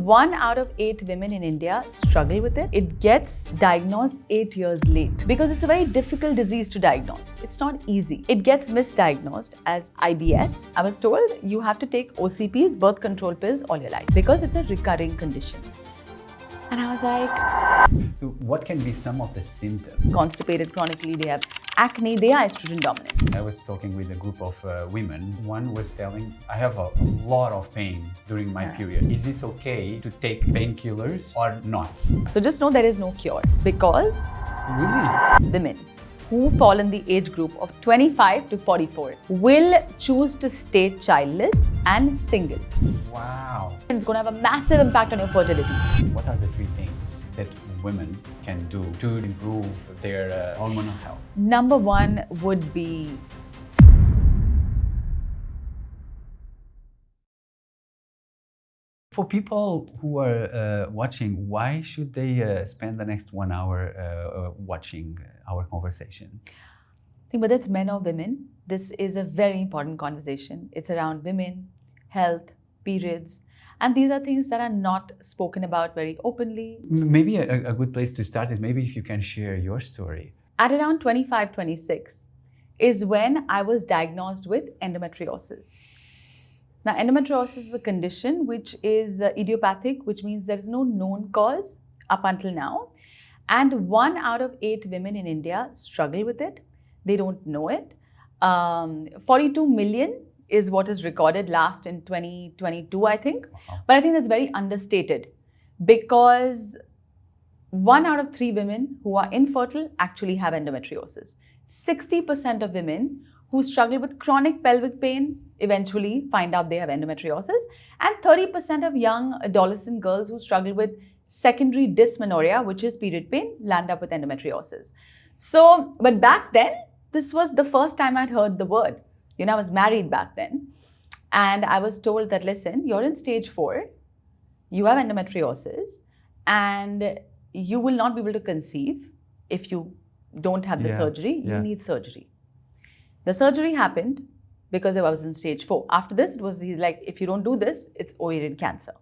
1 out of 8 women in India struggle with it. It gets diagnosed 8 years late because it's a very difficult disease to diagnose. It's not easy. It gets misdiagnosed as IBS. I was told you have to take OCPs, birth control pills, all your life because it's a recurring condition. And I was like, so what can be some of the symptoms? Constipated chronically, they have acne, they are estrogen dominant. I was talking with a group of women. One was telling, I have a lot of pain during my period. Is it okay to take painkillers or not? So just know there is no cure because women who fall in the age group of 25 to 44 will choose to stay childless and single. Wow. It's going to have a massive impact on your fertility. What are the 3 things that women can do to improve their hormonal health? Number 1 would be for people who are watching, why should they spend the next 1 hour watching our conversation? I think whether it's men or women, this is a very important conversation. It's around women, health, periods, and these are things that are not spoken about very openly. Maybe a good place to start is maybe if you can share your story. At around 25, 26 is when I was diagnosed with endometriosis. Now, endometriosis is a condition which is idiopathic, which means there is no known cause up until now. And 1 out of 8 women in India struggle with it. They don't know it. 42 million is what is recorded last in 2022, I think. Wow. But I think that's very understated because 1 out of 3 women who are infertile actually have endometriosis. 60% of women who struggle with chronic pelvic pain eventually find out they have endometriosis, and 30% of young adolescent girls who struggle with secondary dysmenorrhea, which is period pain, land up with endometriosis. So, but back then, this was the first time I'd heard the word. You know, I was married back then, and I was told that, listen, you're in stage 4, you have endometriosis, and you will not be able to conceive if you don't have the surgery. You need surgery. The surgery happened because I was in stage 4. After this, he's like, if you don't do this, it's ovarian cancer.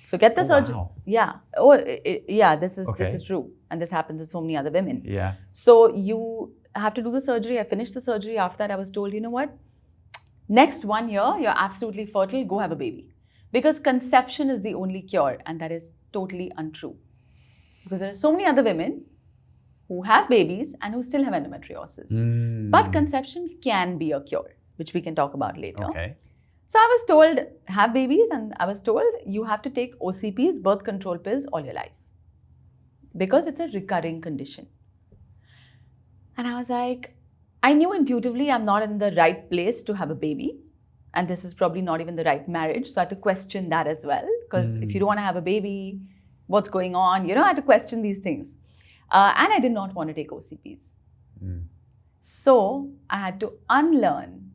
So get the surgery. Wow. Yeah. This is true, and this happens with so many other women. Yeah. So you have to do the surgery. I finished the surgery. After that, I was told, you know what? Next 1 year, you're absolutely fertile. Go have a baby, because conception is the only cure, and that is totally untrue. Because there are so many other women who have babies and who still have endometriosis. But conception can be a cure, which we can talk about later. Okay. So I was told, have babies, and I was told you have to take OCPs, birth control pills, all your life. Because it's a recurring condition. And I was like, I knew intuitively I'm not in the right place to have a baby. And this is probably not even the right marriage. So I had to question that as well. Because if you don't want to have a baby, what's going on? You know, I had to question these things. And I did not want to take OCPs. So I had to unlearn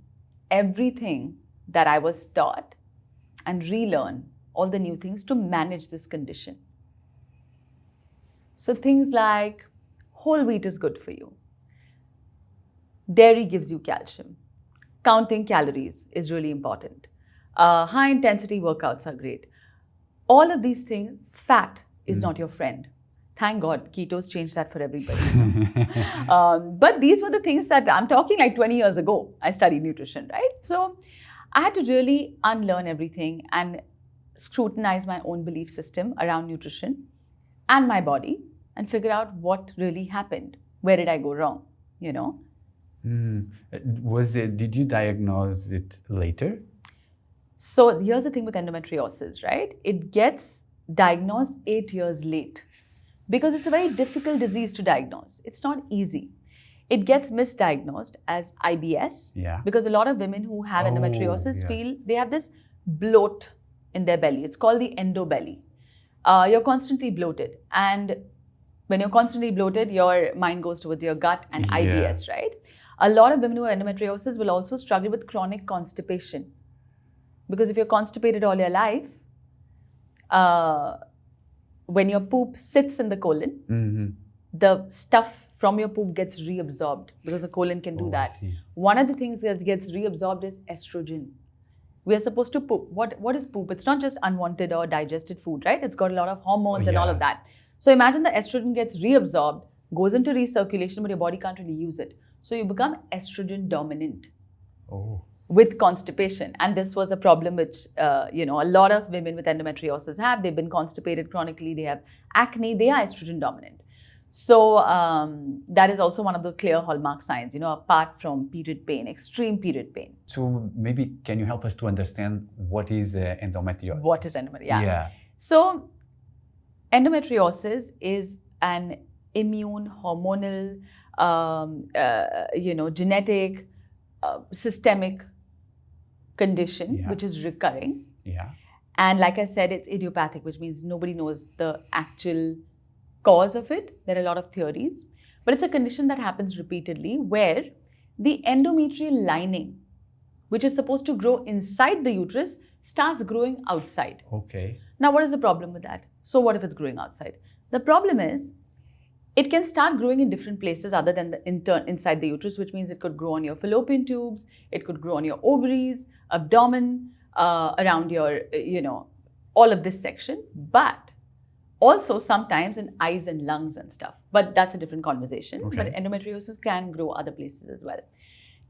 everything that I was taught and relearn all the new things to manage this condition. So things like whole wheat is good for you. Dairy gives you calcium. Counting calories is really important. High intensity workouts are great. All of these things, fat is not your friend. Thank God, ketos changed that for everybody. But these were the things that I'm talking like 20 years ago. I studied nutrition, right? So I had to really unlearn everything and scrutinize my own belief system around nutrition and my body and figure out what really happened. Where did I go wrong? You know? Did you diagnose it later? So here's the thing with endometriosis, right? It gets diagnosed 8 years late because it's a very difficult disease to diagnose. It's not easy. It gets misdiagnosed as IBS because a lot of women who have endometriosis feel they have this bloat in their belly. It's called the endobelly. You're constantly bloated. And when you're constantly bloated, your mind goes towards your gut and IBS, right? A lot of women who have endometriosis will also struggle with chronic constipation. Because if you're constipated all your life, when your poop sits in the colon, the stuff from your poop gets reabsorbed because the colon can do that. One of the things that gets reabsorbed is estrogen. We are supposed to poop. What is poop? It's not just unwanted or digested food, right? It's got a lot of hormones and all of that. So imagine the estrogen gets reabsorbed, goes into recirculation, but your body can't really use it. So you become estrogen dominant with constipation. And this was a problem which, a lot of women with endometriosis have. They've been constipated chronically. They have acne. They are estrogen dominant. So that is also one of the clear hallmark signs, apart from period pain, extreme period pain. So maybe can you help us to understand what is endometriosis? What is endometriosis? Yeah. So endometriosis is an immune, hormonal, genetic, systemic condition which is recurring. Yeah. And like I said, it's idiopathic, which means nobody knows the actual cause of it. There are a lot of theories, but it's a condition that happens repeatedly where the endometrial lining, which is supposed to grow inside the uterus, starts growing outside. Okay. Now, what is the problem with that? So what if it's growing outside? The problem is it can start growing in different places other than inside the uterus, which means it could grow on your fallopian tubes, it could grow on your ovaries, abdomen, around your, all of this section, but also sometimes in eyes and lungs and stuff. But that's a different conversation. Okay. But endometriosis can grow other places as well.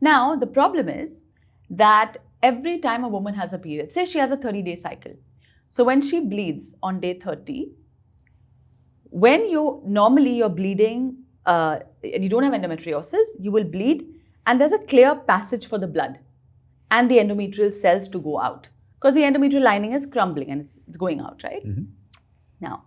Now, the problem is that every time a woman has a period, say she has a 30-day cycle. So when she bleeds on day 30, when you're bleeding and you don't have endometriosis, you will bleed and there's a clear passage for the blood and the endometrial cells to go out because the endometrial lining is crumbling and it's going out, right? Mm-hmm. Now,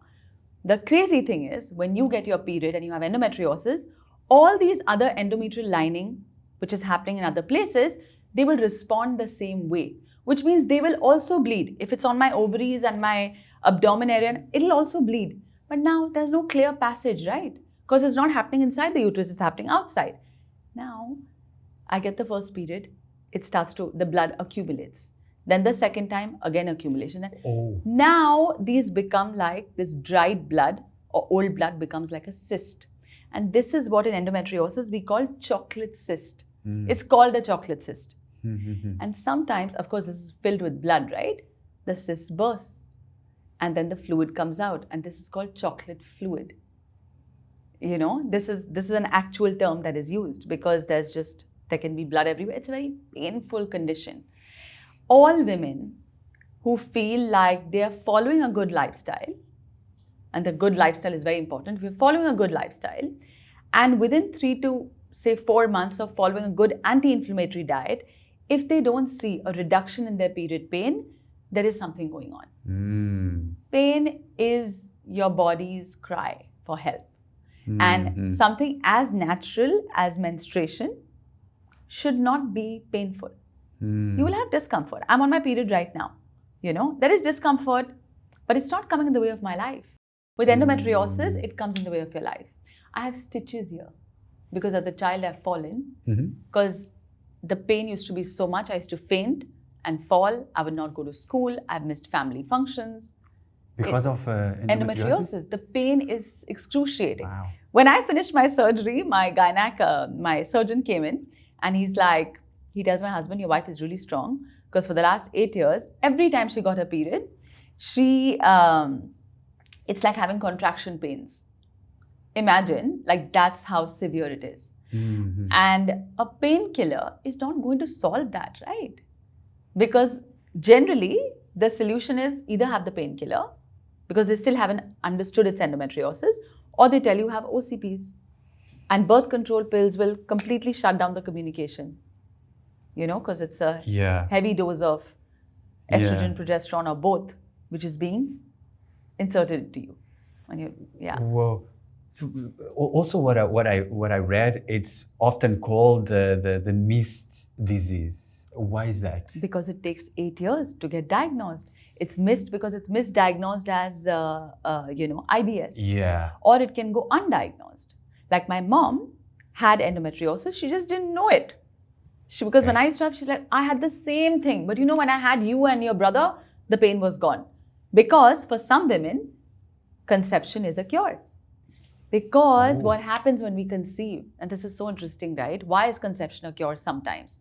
the crazy thing is when you get your period and you have endometriosis, all these other endometrial lining, which is happening in other places, they will respond the same way, which means they will also bleed. If it's on my ovaries and my abdomen area, it'll also bleed. But now there's no clear passage, right? Because it's not happening inside the uterus, it's happening outside. Now, I get the first period, the blood accumulates. Then the second time, again accumulation. Now, these become like this dried blood or old blood becomes like a cyst. And this is what in endometriosis we call chocolate cyst. It's called a chocolate cyst. And sometimes, of course, this is filled with blood, right? The cyst bursts. And then the fluid comes out. And this is called chocolate fluid. This is an actual term that is used because there can be blood everywhere. It's a very painful condition. All women who feel like they are following a good lifestyle, and the good lifestyle is very important. If you're following a good lifestyle, and within 3 to 4 months of following a good anti-inflammatory diet, if they don't see a reduction in their period pain, there is something going on. Pain is your body's cry for help. And something as natural as menstruation should not be painful. You will have discomfort. I'm on my period right now. There is discomfort, but it's not coming in the way of my life. With endometriosis, it comes in the way of your life. I have stitches here because as a child I've fallen because the pain used to be so much. I used to faint and fall. I would not go to school. I've missed family functions. Because of endometriosis? The pain is excruciating. Wow. When I finished my surgery, my surgeon came in and he tells my husband, your wife is really strong because for the last 8 years, every time she got her period, it's like having contraction pains. Imagine, that's how severe it is. And a painkiller is not going to solve that, right? Because generally, the solution is either have the painkiller because they still haven't understood its endometriosis, or they tell you have OCPs. And birth control pills will completely shut down the communication. Because it's a heavy dose of estrogen, progesterone, or both, which is being inserted into you. Whoa. So also what I read, it's often called the missed disease. Why is that? Because it takes 8 years to get diagnosed. It's missed because it's misdiagnosed as IBS. Yeah. Or it can go undiagnosed. Like my mom had endometriosis, she just didn't know it. Because when I used to have, she's like, I had the same thing. But when I had you and your brother, the pain was gone. Because for some women, conception is a cure. Because what happens when we conceive, and this is so interesting, right? Why is conception a cure sometimes?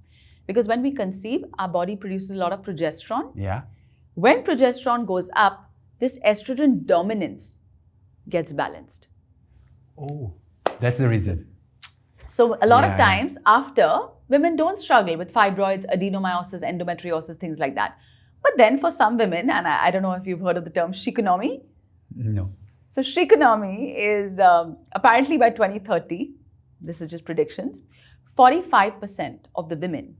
Because when we conceive, our body produces a lot of progesterone. Yeah. When progesterone goes up, this estrogen dominance gets balanced. Oh, that's the reason. So a lot of times after, women don't struggle with fibroids, adenomyosis, endometriosis, things like that. But then for some women, and I don't know if you've heard of the term shikonomy. No. So shikonomy is apparently by 2030, this is just predictions, 45% of the women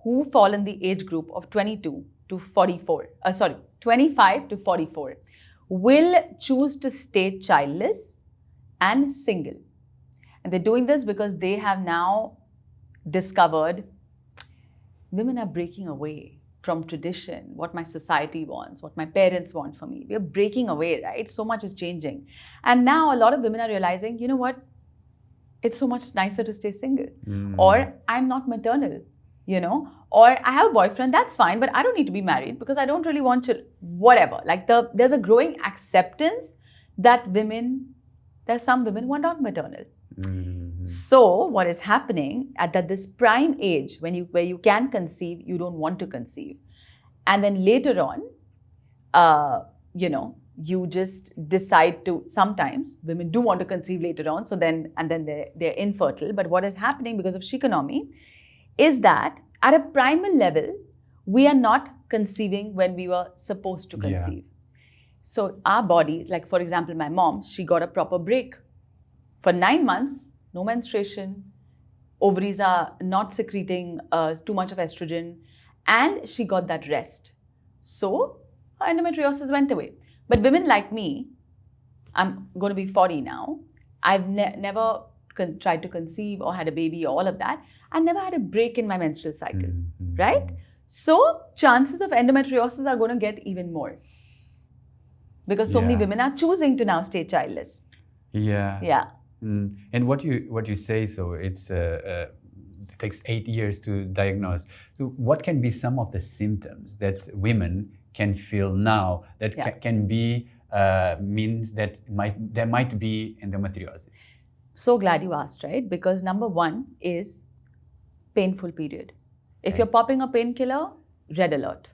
who fall in the age group of 25 to 44, will choose to stay childless and single. And they're doing this because they have now discovered women are breaking away from tradition, what my society wants, what my parents want for me. We're breaking away, right? So much is changing. And now a lot of women are realizing, you know what? It's so much nicer to stay single. Or I'm not maternal, you know, or I have a boyfriend, that's fine, but I don't need to be married because I don't really want to, whatever. Like there's a growing acceptance that there's some women who are not maternal. So what is happening at this prime age where you can conceive, you don't want to conceive. And then later on, you just decide to, sometimes women do want to conceive later on, and then they're infertile. But what is happening because of shikonomy is that at a primal level, we are not conceiving when we were supposed to conceive. So our body, like for example, my mom, she got a proper break. For 9 months, no menstruation, ovaries are not secreting too much of estrogen, and she got that rest. So her endometriosis went away. But women like me, I'm going to be 40 now, I've never tried to conceive or had a baby or all of that. I never had a break in my menstrual cycle, right? So chances of endometriosis are going to get even more because so many women are choosing to now stay childless. Yeah. And what you say, so it takes 8 years to diagnose. So what can be some of the symptoms that women can feel now that can be means that there might be endometriosis? So glad you asked, right? Because number one is painful period. If you're popping a painkiller, red alert.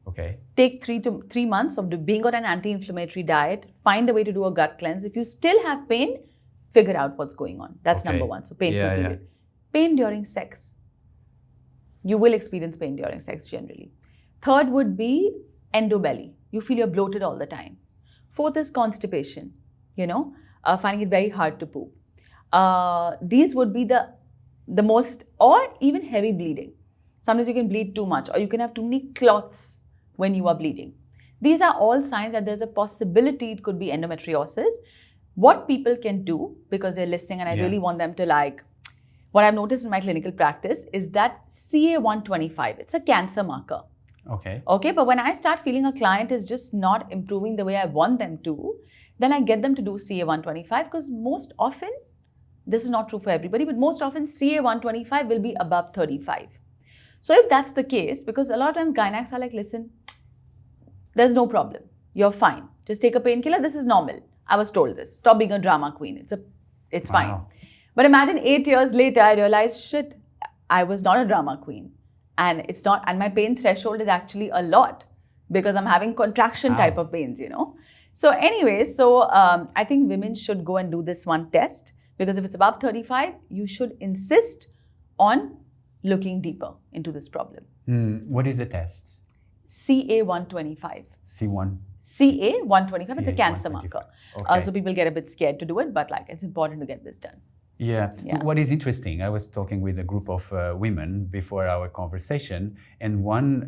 Okay. Take 3 months of being on an anti-inflammatory diet. Find a way to do a gut cleanse. If you still have pain, figure out what's going on. That's number one. So painful period. Pain during sex. You will experience pain during sex generally. Third would be endobelly. You feel you're bloated all the time. Fourth is constipation. Finding it very hard to poop. These would be the most, or even heavy bleeding. Sometimes you can bleed too much, or you can have too many clots when you are bleeding. These are all signs that there's a possibility it could be endometriosis. What people can do, because they're listening and I really want them to what I've noticed in my clinical practice is that CA125, it's a cancer marker. Okay, but when I start feeling a client is just not improving the way I want them to, then I get them to do CA125 because most often, this is not true for everybody, but most often CA125 will be above 35. So if that's the case, because a lot of times gynacs are like, listen, there's no problem. You're fine. Just take a painkiller. This is normal. I was told this. Stop being a drama queen. It's fine. But imagine 8 years later, I realized, shit, I was not a drama queen. And it's not, and my pain threshold is actually a lot because I'm having contraction type of pains, So anyway, I think women should go and do this one test because if it's above 35, you should insist on looking deeper into this problem. What is the test? CA125. CA125, it's a cancer marker. Okay. So people get a bit scared to do it, but it's important to get this done. Yeah. What is interesting, I was talking with a group of women before our conversation, and one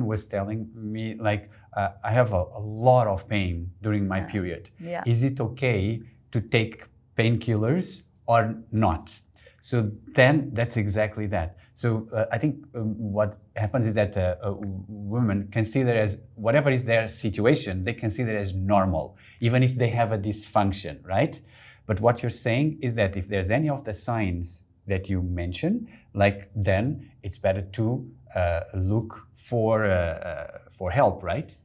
was telling me, I have a lot of pain during my period. Yeah. Is it okay to take painkillers or not? So then that's exactly that. So I think what happens is that women consider as whatever is their situation, they consider as normal, even if they have a dysfunction, right? But what you're saying is that if there's any of the signs that you mentioned, then it's better to look for help, right?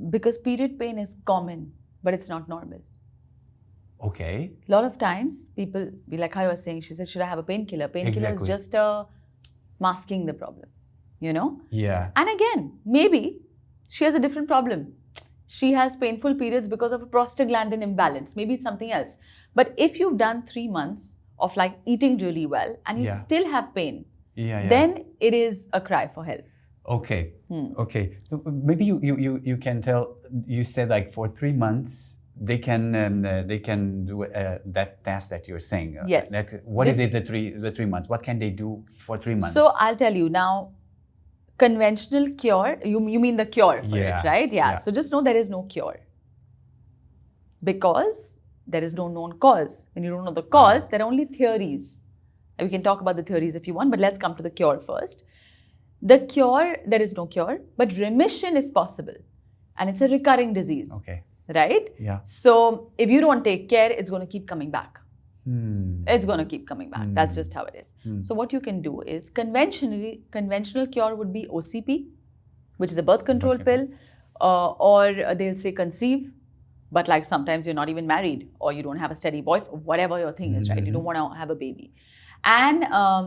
Because period pain is common, but it's not normal. Okay. A lot of times people be like how you were saying, she said, should I have a painkiller? Painkiller is just masking the problem. you know? Yeah. And again, maybe she has a different problem. She has painful periods because of a prostaglandin imbalance. Maybe it's something else. But if you've done 3 months of like eating really well and you still have pain, then it is a cry for help. Okay. Okay. So maybe you can tell. You said like for 3 months they can do that test that you're saying. Yes. What is it? The 3 months. What can they do for 3 months? So I'll tell you now. Conventional cure. You mean the cure for it, right? Yeah. So just know there is no cure because there is no known cause. When you don't know the cause, there are only theories. And we can talk about the theories if you want, but let's come to the cure first. The cure, there is no cure, but remission is possible. And it's a recurring disease. Okay. Right? Yeah. So if you don't take care, it's going to keep coming back. It's going to keep coming back. That's just how it is. So what you can do is conventional cure would be OCP, which is a birth control pill, or they'll say conceive, but like sometimes you're not even married or you don't have a steady boyfriend, whatever your thing is, right? You don't want to have a baby. And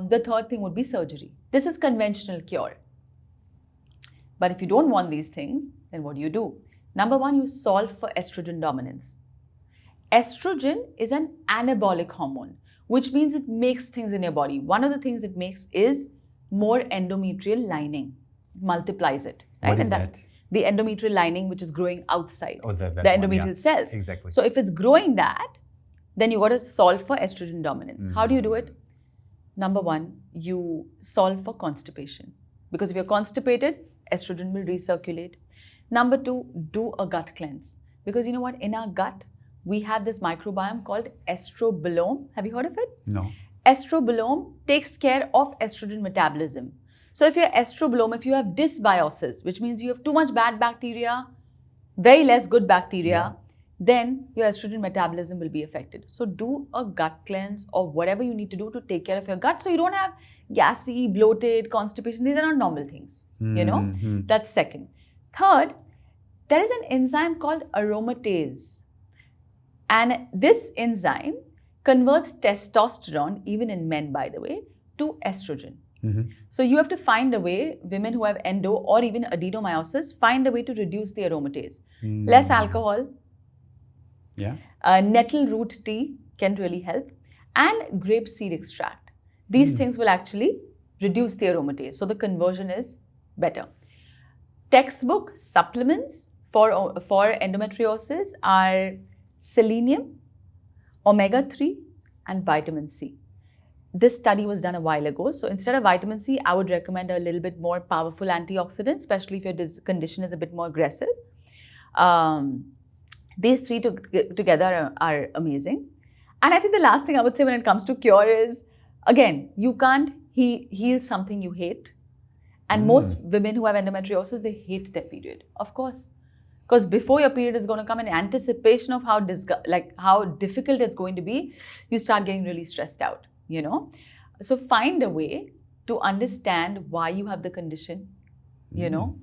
the third thing would be surgery. This is conventional cure. But if you don't want these things, then what do? Number one, you solve for estrogen dominance. Estrogen is an anabolic hormone, which means it makes things in your body. One of the things it makes is more endometrial lining, multiplies it. Right? What is that? The endometrial lining, which is growing outside the one, endometrial cells. Exactly. So if it's growing that, then you got to solve for estrogen dominance. How do you do it? Number one, you solve for constipation. Because if you're constipated, estrogen will recirculate. Number two, do a gut cleanse. Because you know what? In our gut, we have this microbiome called estrobolome. Have you heard of it? No. Estrobolome takes care of estrogen metabolism. So if you're estrobolome, if you have dysbiosis, which means you have too much bad bacteria, very less good bacteria, then your estrogen metabolism will be affected. So do a gut cleanse or whatever you need to do to take care of your gut so you don't have gassy, bloated, constipation. These are not normal things, you know. That's second. Third, there is an enzyme called aromatase. And this enzyme converts testosterone, even in men, by the way, to estrogen. So you have to find a way, women who have endo or even adenomyosis, find a way to reduce the aromatase. Less alcohol. Yeah. Nettle root tea can really help. And grape seed extract. These things will actually reduce the aromatase. So the conversion is better. Textbook supplements for endometriosis are selenium, omega-3 and vitamin C. This study was done a while ago. So instead of vitamin C, I would recommend a little bit more powerful antioxidant, especially if your condition is a bit more aggressive. These three together are amazing. And I think the last thing I would say when it comes to cure is, again, you can't heal something you hate. And most women who have endometriosis, they hate their period, of course. Because before your period is going to come, in anticipation of how difficult it's going to be, you start getting really stressed out, you know. So find a way to understand why you have the condition, you know,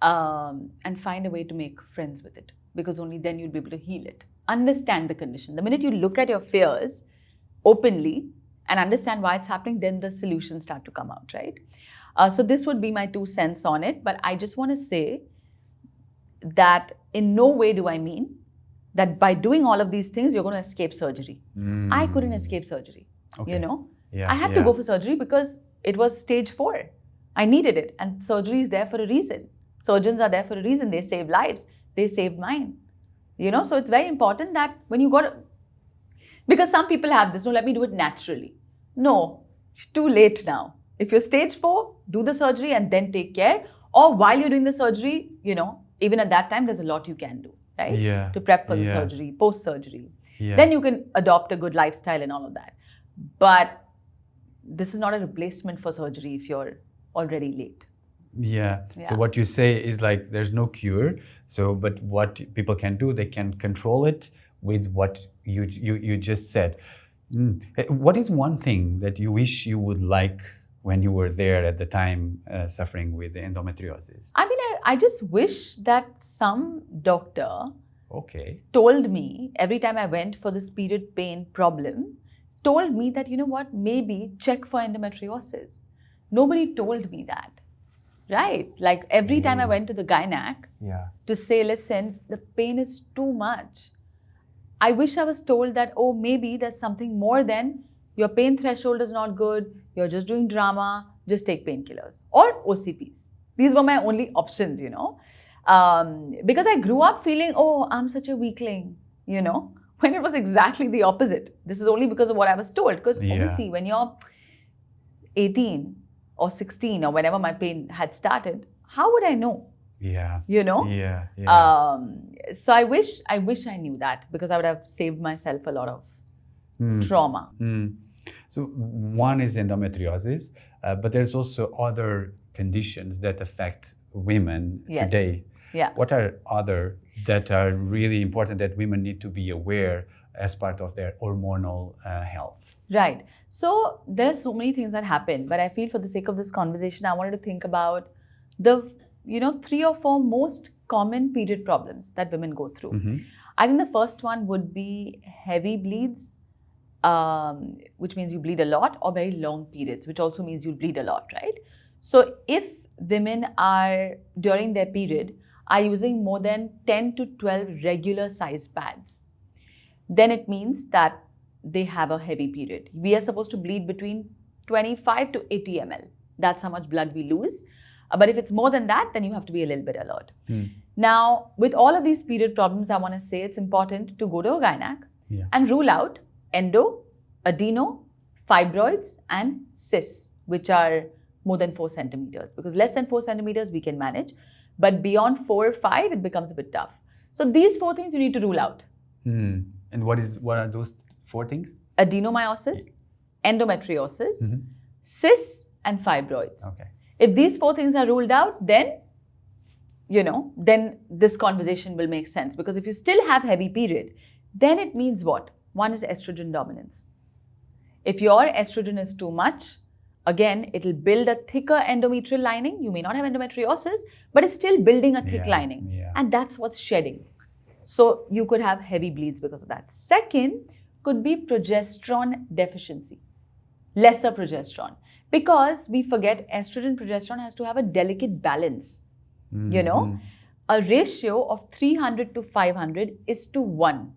and find a way to make friends with it. Because only then you'll be able to heal it. Understand the condition. The minute you look at your fears openly and understand why it's happening, then the solutions start to come out, right? So this would be my 2 cents on it. But I just want to say that in no way do I mean that by doing all of these things, you're going to escape surgery. I couldn't escape surgery, you know. I had to go for surgery because it was stage 4. I needed it. And surgery is there for a reason. Surgeons are there for a reason. They save lives. They saved mine. You know, so it's very important that when you because some people have this, no, let me do it naturally. No, too late now. If you're stage 4, do the surgery and then take care. Or while you're doing the surgery, you know, even at that time, there's a lot you can do, right? Yeah. To prep for the surgery, post-surgery. Yeah. Then you can adopt a good lifestyle and all of that. But this is not a replacement for surgery if you're already late. Yeah. So what you say is like there's no cure. So, but what people can do, they can control it with what you just said. What is one thing that you wish you would like when you were there at the time suffering with endometriosis? I mean, I just wish that some doctor told me every time I went for this period pain problem, told me that, you know what, maybe check for endometriosis. Nobody told me that. right? Like every time I went to the gynac to say, listen, the pain is too much. I wish I was told that, oh, maybe there's something more than your pain threshold is not good, you're just doing drama, just take painkillers or OCPs. These were my only options, you know. Because I grew up feeling, oh, I'm such a weakling, you know, when it was exactly the opposite. This is only because of what I was told. Because obviously when you're 18 or 16 or whenever my pain had started, how would I know? Yeah. You know? Yeah. So I wish I knew that, because I would have saved myself a lot of trauma. So one is endometriosis, but there's also other conditions that affect women today. Yeah. What are other that are really important that women need to be aware as part of their hormonal health? Right. So there are so many things that happen, but I feel for the sake of this conversation, I wanted to think about the 3 or 4 most common period problems that women go through. I think the first one would be heavy bleeds, which means you bleed a lot, or very long periods, which also means you'll bleed a lot, right? So if women are, during their period, are using more than 10 to 12 regular size pads, then it means that they have a heavy period. We are supposed to bleed between 25 to 80 ml. That's how much blood we lose. But if it's more than that, then you have to be a little bit alert. Now, with all of these period problems, I want to say it's important to go to a gynac and rule out endo, adeno, fibroids, and cysts, which are more than 4 centimeters. Because less than 4 centimeters, we can manage. But beyond 4 or 5, it becomes a bit tough. So these 4 things you need to rule out. And what are those 4 things? Adenomyosis, endometriosis, cysts, and fibroids. Okay. If these 4 things are ruled out, then, then this conversation will make sense. Because if you still have heavy period, then it means what? One is estrogen dominance. If your estrogen is too much, again, it'll build a thicker endometrial lining. You may not have endometriosis, but it's still building a thick lining. And that's what's shedding. So you could have heavy bleeds because of that. Second could be progesterone deficiency, lesser progesterone. Because we forget estrogen, progesterone has to have a delicate balance. A ratio of 300 to 500 is to 1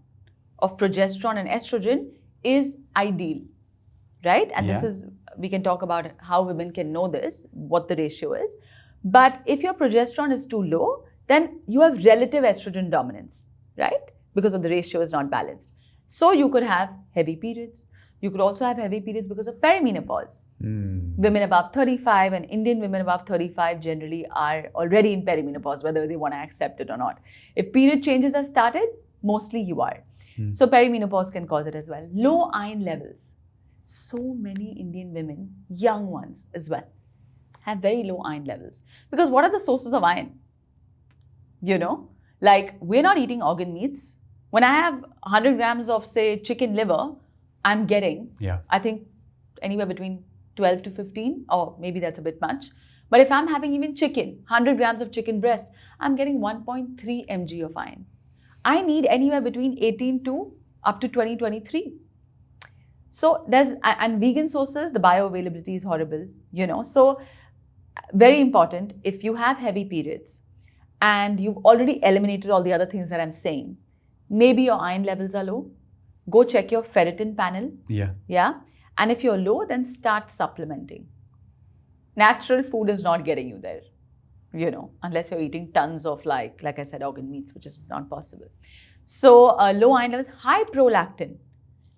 of progesterone and estrogen is ideal, right? And this is, we can talk about how women can know this, what the ratio is. But if your progesterone is too low, then you have relative estrogen dominance, right? Because of the ratio is not balanced. So you could have heavy periods. You could also have heavy periods because of perimenopause. Women above 35 and Indian women above 35 generally are already in perimenopause, whether they want to accept it or not. If period changes have started, mostly you are. So perimenopause can cause it as well. Low iron levels. So many Indian women, young ones as well, have very low iron levels. Because what are the sources of iron? Like we're not eating organ meats. When I have 100 grams of, say, chicken liver, I'm getting, I think, anywhere between 12 to 15, or maybe that's a bit much. But if I'm having even chicken, 100 grams of chicken breast, I'm getting 1.3 mg of iron. I need anywhere between 18 to up to 20, 23. So there's, and vegan sources, the bioavailability is horrible, So very important, if you have heavy periods and you've already eliminated all the other things that I'm saying, maybe your iron levels are low. Go check your ferritin panel. Yeah. And if you're low, then start supplementing. Natural food is not getting you there, unless you're eating tons of like I said, organ meats, which is not possible. So low iron levels, high prolactin.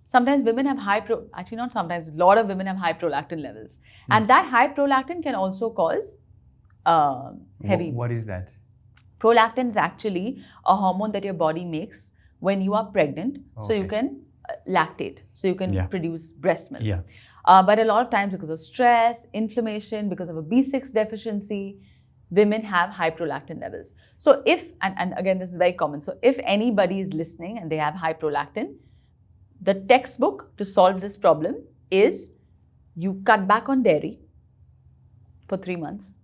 Sometimes women have actually not sometimes, a lot of women have high prolactin levels. And that high prolactin can also cause heavy. What is that? Prolactin is actually a hormone that your body makes when you are pregnant, so you can lactate, so you can produce breast milk. But a lot of times because of stress, inflammation, because of a B6 deficiency, women have high prolactin levels. So if, and again, this is very common, so if anybody is listening and they have high prolactin, the textbook to solve this problem is you cut back on dairy for 3 months.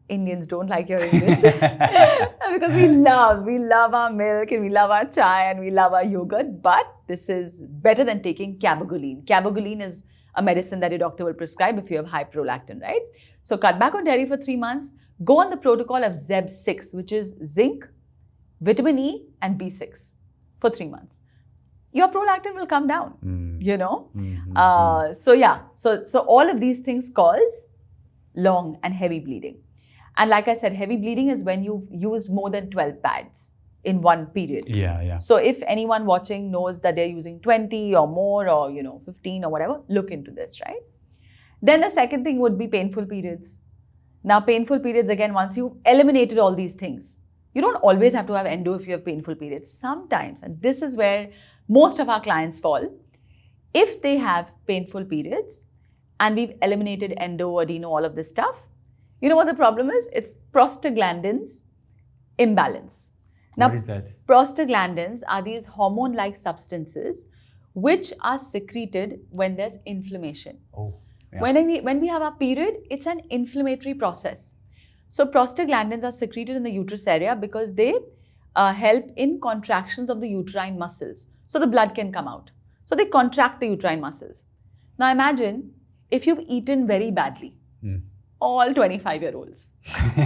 Indians don't like hearing this because we love our milk and we love our chai and we love our yogurt, but this is better than taking cabergoline. Cabergoline is a medicine that your doctor will prescribe if you have high prolactin, right? So cut back on dairy for 3 months. Go on the protocol of ZEB6, which is zinc, vitamin E, and B6 for 3 months. Your prolactin will come down, you know. So all of these things cause long and heavy bleeding. And like I said, heavy bleeding is when you've used more than 12 pads in one period. Yeah. So if anyone watching knows that they're using 20 or more or 15 or whatever, look into this, right? Then the second thing would be painful periods. Now painful periods, again, once you've eliminated all these things, you don't always have to have endo if you have painful periods. Sometimes, and this is where most of our clients fall, if they have painful periods and we've eliminated endo, adeno, all of this stuff, you know what the problem is? It's prostaglandins imbalance. Now, what is that? Prostaglandins are these hormone-like substances which are secreted when there's inflammation. Oh, yeah. When we have our period, it's an inflammatory process. So prostaglandins are secreted in the uterus area because they help in contractions of the uterine muscles. So the blood can come out. So they contract the uterine muscles. Now imagine if you've eaten very badly. All 25-year-olds.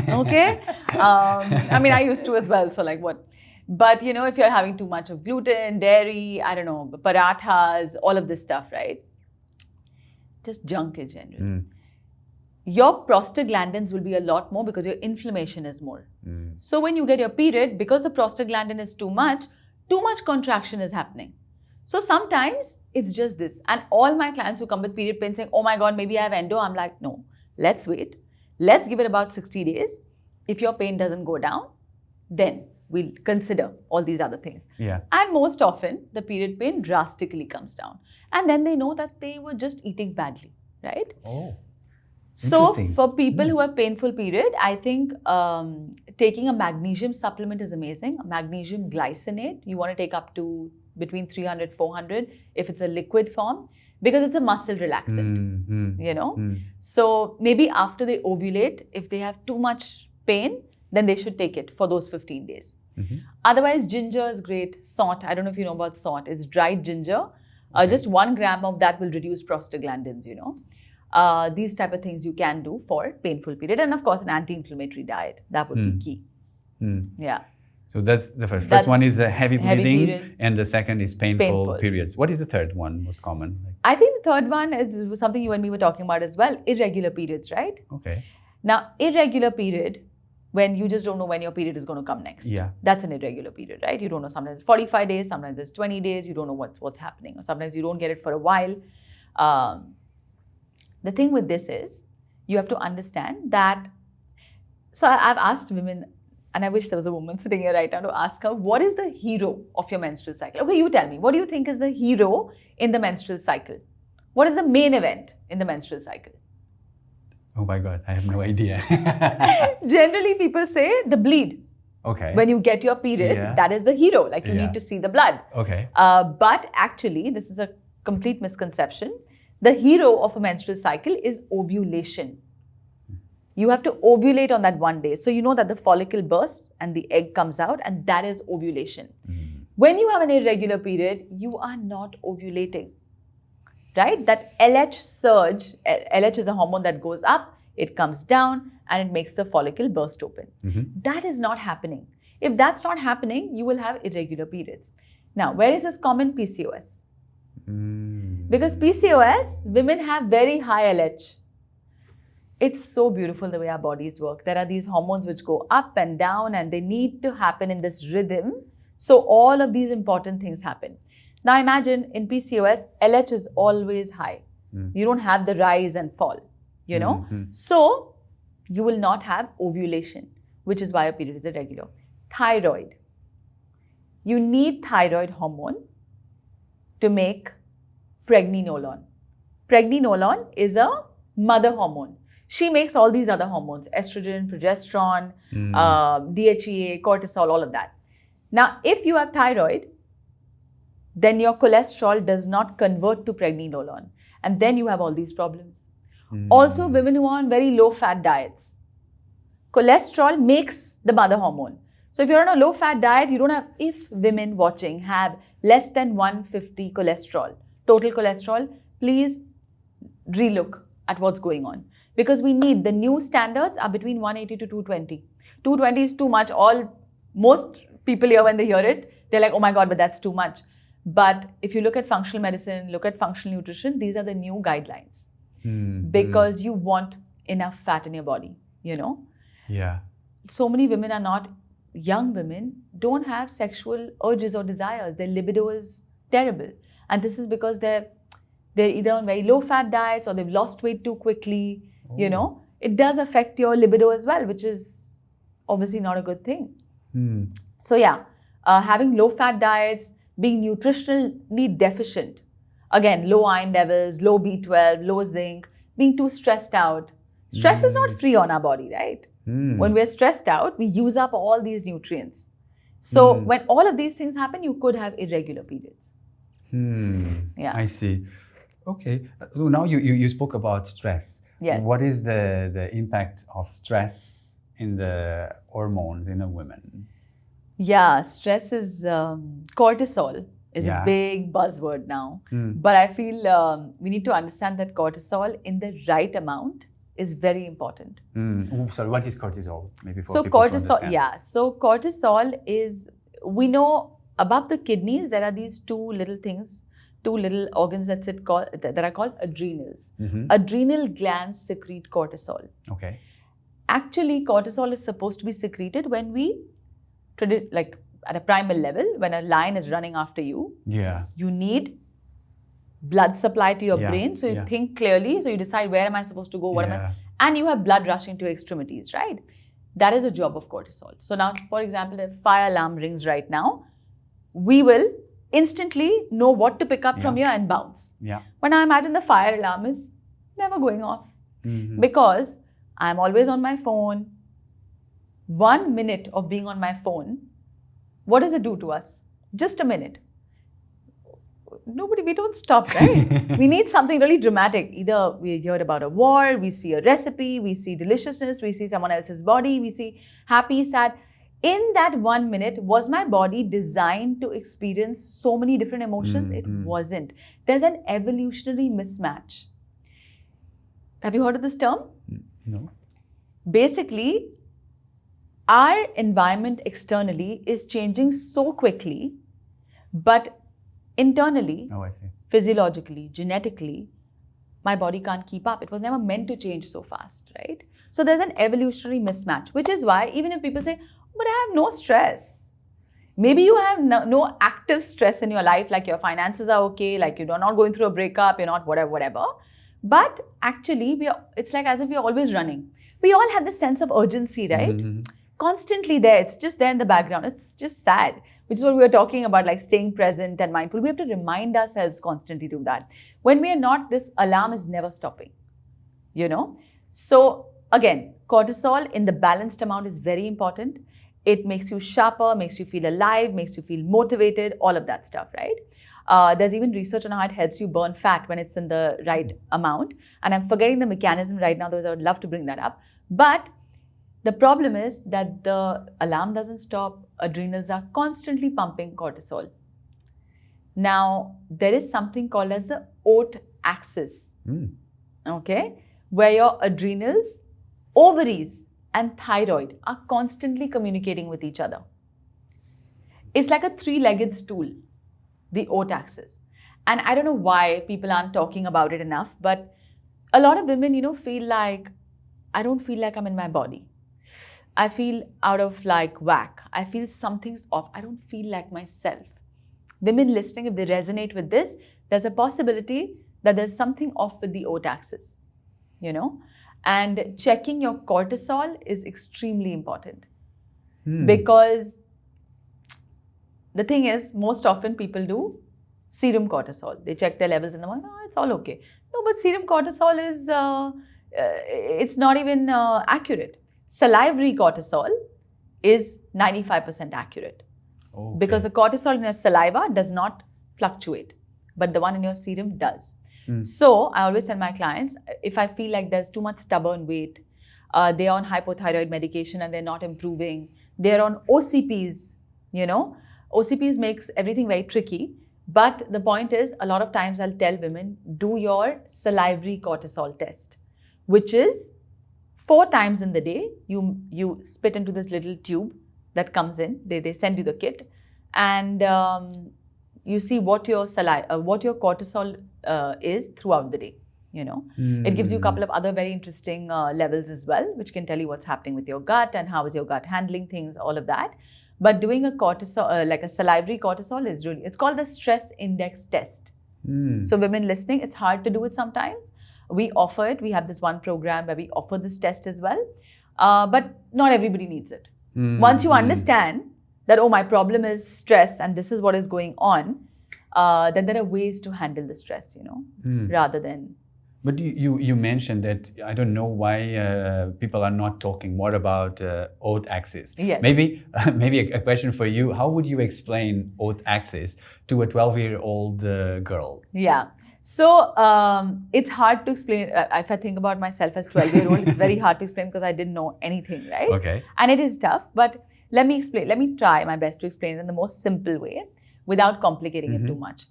Okay? I mean, I used to as well. So like what? But if you're having too much of gluten, dairy, I don't know, parathas, all of this stuff, right? Just junk in general. Your prostaglandins will be a lot more because your inflammation is more. So when you get your period, because the prostaglandin is too much contraction is happening. So sometimes it's just this. And all my clients who come with period pain saying, oh my God, maybe I have endo. I'm like, no, let's wait. Let's give it about 60 days. If your pain doesn't go down, then we'll consider all these other things. Yeah. And most often, the period pain drastically comes down. And then they know that they were just eating badly, right? Oh. So for people who have painful period, I think taking a magnesium supplement is amazing. Magnesium glycinate, you want to take up to between 300, 400 if it's a liquid form, because it's a muscle relaxant, So maybe after they ovulate, if they have too much pain, then they should take it for those 15 days. Otherwise, ginger is great. Salt, I don't know if you know about salt. It's dried ginger. Just 1 gram of that will reduce prostaglandins, These type of things you can do for painful period. And of course, an anti-inflammatory diet. That would be key. Yeah. So that's the first. First one is heavy bleeding, period. And the second is painful periods. What is the third one most common? I think the third one is something you and me were talking about as well, irregular periods, right? Okay. Now, irregular period, when you just don't know when your period is going to come next. Yeah. That's an irregular period, right? You don't know, sometimes it's 45 days, sometimes it's 20 days, you don't know what's happening, or sometimes you don't get it for a while. The thing with this is, you have to understand that, so I've asked women, and I wish there was a woman sitting here right now to ask her, what is the hero of your menstrual cycle? Okay, you tell me, what do you think is the hero in the menstrual cycle? What is the main event in the menstrual cycle? Oh my God, I have no idea. Generally, people say the bleed. Okay. When you get your period, that is the hero. Like you need to see the blood. Okay. But actually, this is a complete misconception. The hero of a menstrual cycle is ovulation. You have to ovulate on that one day. So you know that the follicle bursts and the egg comes out, and that is ovulation. When you have an irregular period, you are not ovulating. Right? That LH surge, LH is a hormone that goes up, it comes down, and it makes the follicle burst open. That is not happening. If that's not happening, you will have irregular periods. Now, where is this common? PCOS. Because PCOS, women have very high LH. It's so beautiful the way our bodies work. There are these hormones which go up and down, and they need to happen in this rhythm. So all of these important things happen. Now imagine in PCOS, LH is always high. You don't have the rise and fall, So you will not have ovulation, which is why your period is irregular. Thyroid. You need thyroid hormone to make pregnenolone. Pregnenolone is a mother hormone. She makes all these other hormones, estrogen, progesterone, DHEA, cortisol, all of that. Now, if you have thyroid, then your cholesterol does not convert to pregnenolone. And then you have all these problems. Also, women who are on very low-fat diets. Cholesterol makes the mother hormone. So if you're on a low-fat diet, you don't have, if women watching have less than 150 cholesterol, total cholesterol, please relook at what's going on. Because we need, the new standards are between 180 to 220. 220 is too much. Most people here, when they hear it, they're like, oh my God, but that's too much. But if you look at functional medicine, look at functional nutrition, these are the new guidelines. Because you want enough fat in your body, you know? Yeah. So many women are not, young women don't have sexual urges or desires. Their libido is terrible. And this is because they're either on very low fat diets or they've lost weight too quickly, you know? It does affect your libido as well, which is obviously not a good thing. So yeah, having low fat diets, being nutritionally deficient, again, low iron levels, low B12, low zinc, being too stressed out. Stress is not free on our body, right? When we're stressed out, we use up all these nutrients. So when all of these things happen, you could have irregular periods. Yeah. I see. Okay. So now you spoke about stress. Yes. What is the impact of stress in the hormones in a woman? Yeah, stress is, cortisol is a big buzzword now. But I feel we need to understand that cortisol in the right amount is very important. Sorry, what is cortisol? Maybe for so people to cortisol, understand. so cortisol is, we know above the kidneys, there are these two little organs that are called adrenals. Adrenal glands secrete cortisol. Okay. Actually, cortisol is supposed to be secreted when we, like at a primal level, when a lion is running after you, you need blood supply to your brain, so you think clearly, so you decide, where am I supposed to go, what am I, and you have blood rushing to your extremities, right? That is a job of cortisol. So now, for example, if fire alarm rings right now, we will instantly know what to pick up from here and bounce. But now imagine the fire alarm is never going off because I'm always on my phone. 1 minute of being on my phone, what does it do to us? Just a minute. We don't stop, right? We need something really dramatic. Either we hear about a war, we see a recipe, we see deliciousness, we see someone else's body, we see happy, sad. In that 1 minute, was my body designed to experience so many different emotions? It wasn't. There's an evolutionary mismatch. Have you heard of this term? No. Basically, our environment externally is changing so quickly, but internally, physiologically, genetically, my body can't keep up. It was never meant to change so fast, right? So there's an evolutionary mismatch, which is why even if people say, but I have no stress. Maybe you have no active stress in your life, like your finances are okay, like you're not going through a breakup, you're not whatever. But actually, it's like as if we're always running. We all have this sense of urgency, right? Constantly there. It's just there in the background. It's just sad, which is what we were talking about, like staying present and mindful. We have to remind ourselves constantly to do that. When we are not, this alarm is never stopping, you know? So again, cortisol in the balanced amount is very important. It makes you sharper, makes you feel alive, makes you feel motivated, all of that stuff, right? There's even research on how it helps you burn fat when it's in the right amount. And I'm forgetting the mechanism right now, otherwise I would love to bring that up. But the problem is that the alarm doesn't stop. Adrenals are constantly pumping cortisol. Now, there is something called as the OAT axis, okay, where your adrenals, ovaries, and thyroid are constantly communicating with each other. It's like a three-legged stool, the OAT axis. And I don't know why people aren't talking about it enough, but a lot of women, feel like, I don't feel like I'm in my body. I feel out of like whack. I feel something's off. I don't feel like myself. Women listening, if they resonate with this, there's a possibility that there's something off with the OAT axis, And checking your cortisol is extremely important. Because the thing is, most often people do serum cortisol. They check their levels in the morning. It's all okay. No, but serum cortisol is, it's not even accurate. Salivary cortisol is 95% accurate. Okay. Because the cortisol in your saliva does not fluctuate, but the one in your serum does. So I always tell my clients, if I feel like there's too much stubborn weight, they're on hypothyroid medication and they're not improving, they're on OCPs, OCPs makes everything very tricky, But the point is, a lot of times I'll tell women, do your salivary cortisol test, which is 4 times in the day. You spit into this little tube that comes in. They send you the kit, and you see what your cortisol is throughout the day. It gives you a couple of other very interesting levels as well, which can tell you what's happening with your gut and how is your gut handling things, all of that. But doing a cortisol, like a salivary cortisol, it's called the stress index test. So women listening, it's hard to do it sometimes. We offer it. We have this one program where we offer this test as well. But not everybody needs it. Once you understand that, oh, my problem is stress and this is what is going on, then there are ways to handle the stress, rather than... But you mentioned that, I don't know why people are not talking more about oat axis. Yes. Maybe a question for you. How would you explain oat axis to a 12-year-old girl? Yeah. So it's hard to explain. If I think about myself as 12-year-old, it's very hard to explain because I didn't know anything, right? Okay. And it is tough. But let me explain. Let me try my best to explain it in the most simple way without complicating it too much.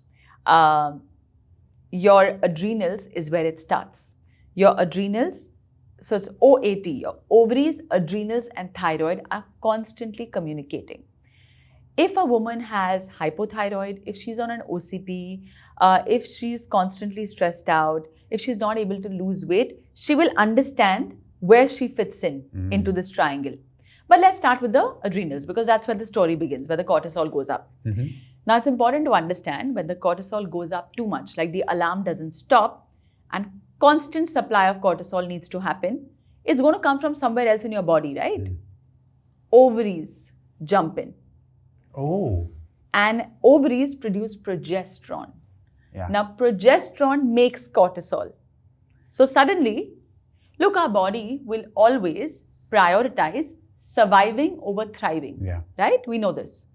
Your adrenals is where it starts. Your adrenals, so it's OAT, your ovaries, adrenals, and thyroid are constantly communicating. If a woman has hypothyroid, if she's on an OCP, if she's constantly stressed out, if she's not able to lose weight, she will understand where she fits into this triangle. But let's start with the adrenals, because that's where the story begins, where the cortisol goes up. Now, it's important to understand when the cortisol goes up too much, like the alarm doesn't stop and constant supply of cortisol needs to happen, it's going to come from somewhere else in your body, right? Ovaries jump in. Oh. And ovaries produce progesterone. Yeah. Now, progesterone makes cortisol. So suddenly, look, our body will always prioritize surviving over thriving, right? We know this.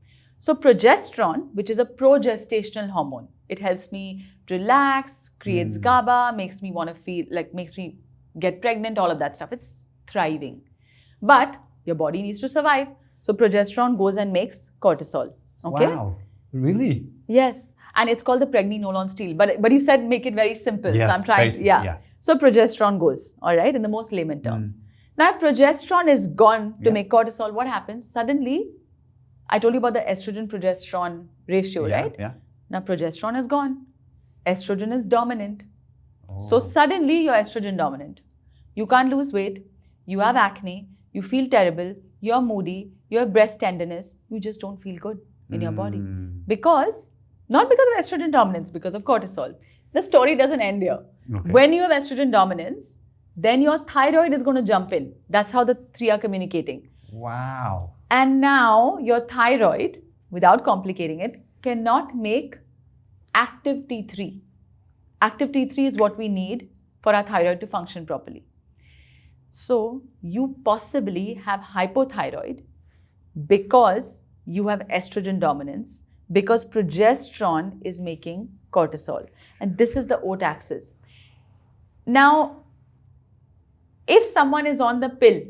So progesterone, which is a progestational hormone, it helps me relax, creates GABA, makes me want to feel like, makes me get pregnant, all of that stuff. It's thriving. But your body needs to survive. So progesterone goes and makes cortisol. Okay? Wow. Really? Yes. And it's called the pregnenolone steal. But you said make it very simple. Yes, so I'm trying to, So progesterone goes, all right, in the most layman terms. Now, if progesterone is gone to make cortisol, what happens? Suddenly, I told you about the estrogen-progesterone ratio, right? Yeah. Now, progesterone is gone. Estrogen is dominant. So, suddenly, you're estrogen dominant. You can't lose weight. You have acne. You feel terrible. You're moody. You have breast tenderness. You just don't feel good in your body. Not because of estrogen dominance, because of cortisol. The story doesn't end here. Okay. When you have estrogen dominance, then your thyroid is going to jump in. That's how the three are communicating. Wow. And now your thyroid, without complicating it, cannot make active T3. Active T3 is what we need for our thyroid to function properly. So you possibly have hypothyroid because you have estrogen dominance, because progesterone is making cortisol. And this is the oat axis. Now, if someone is on the pill,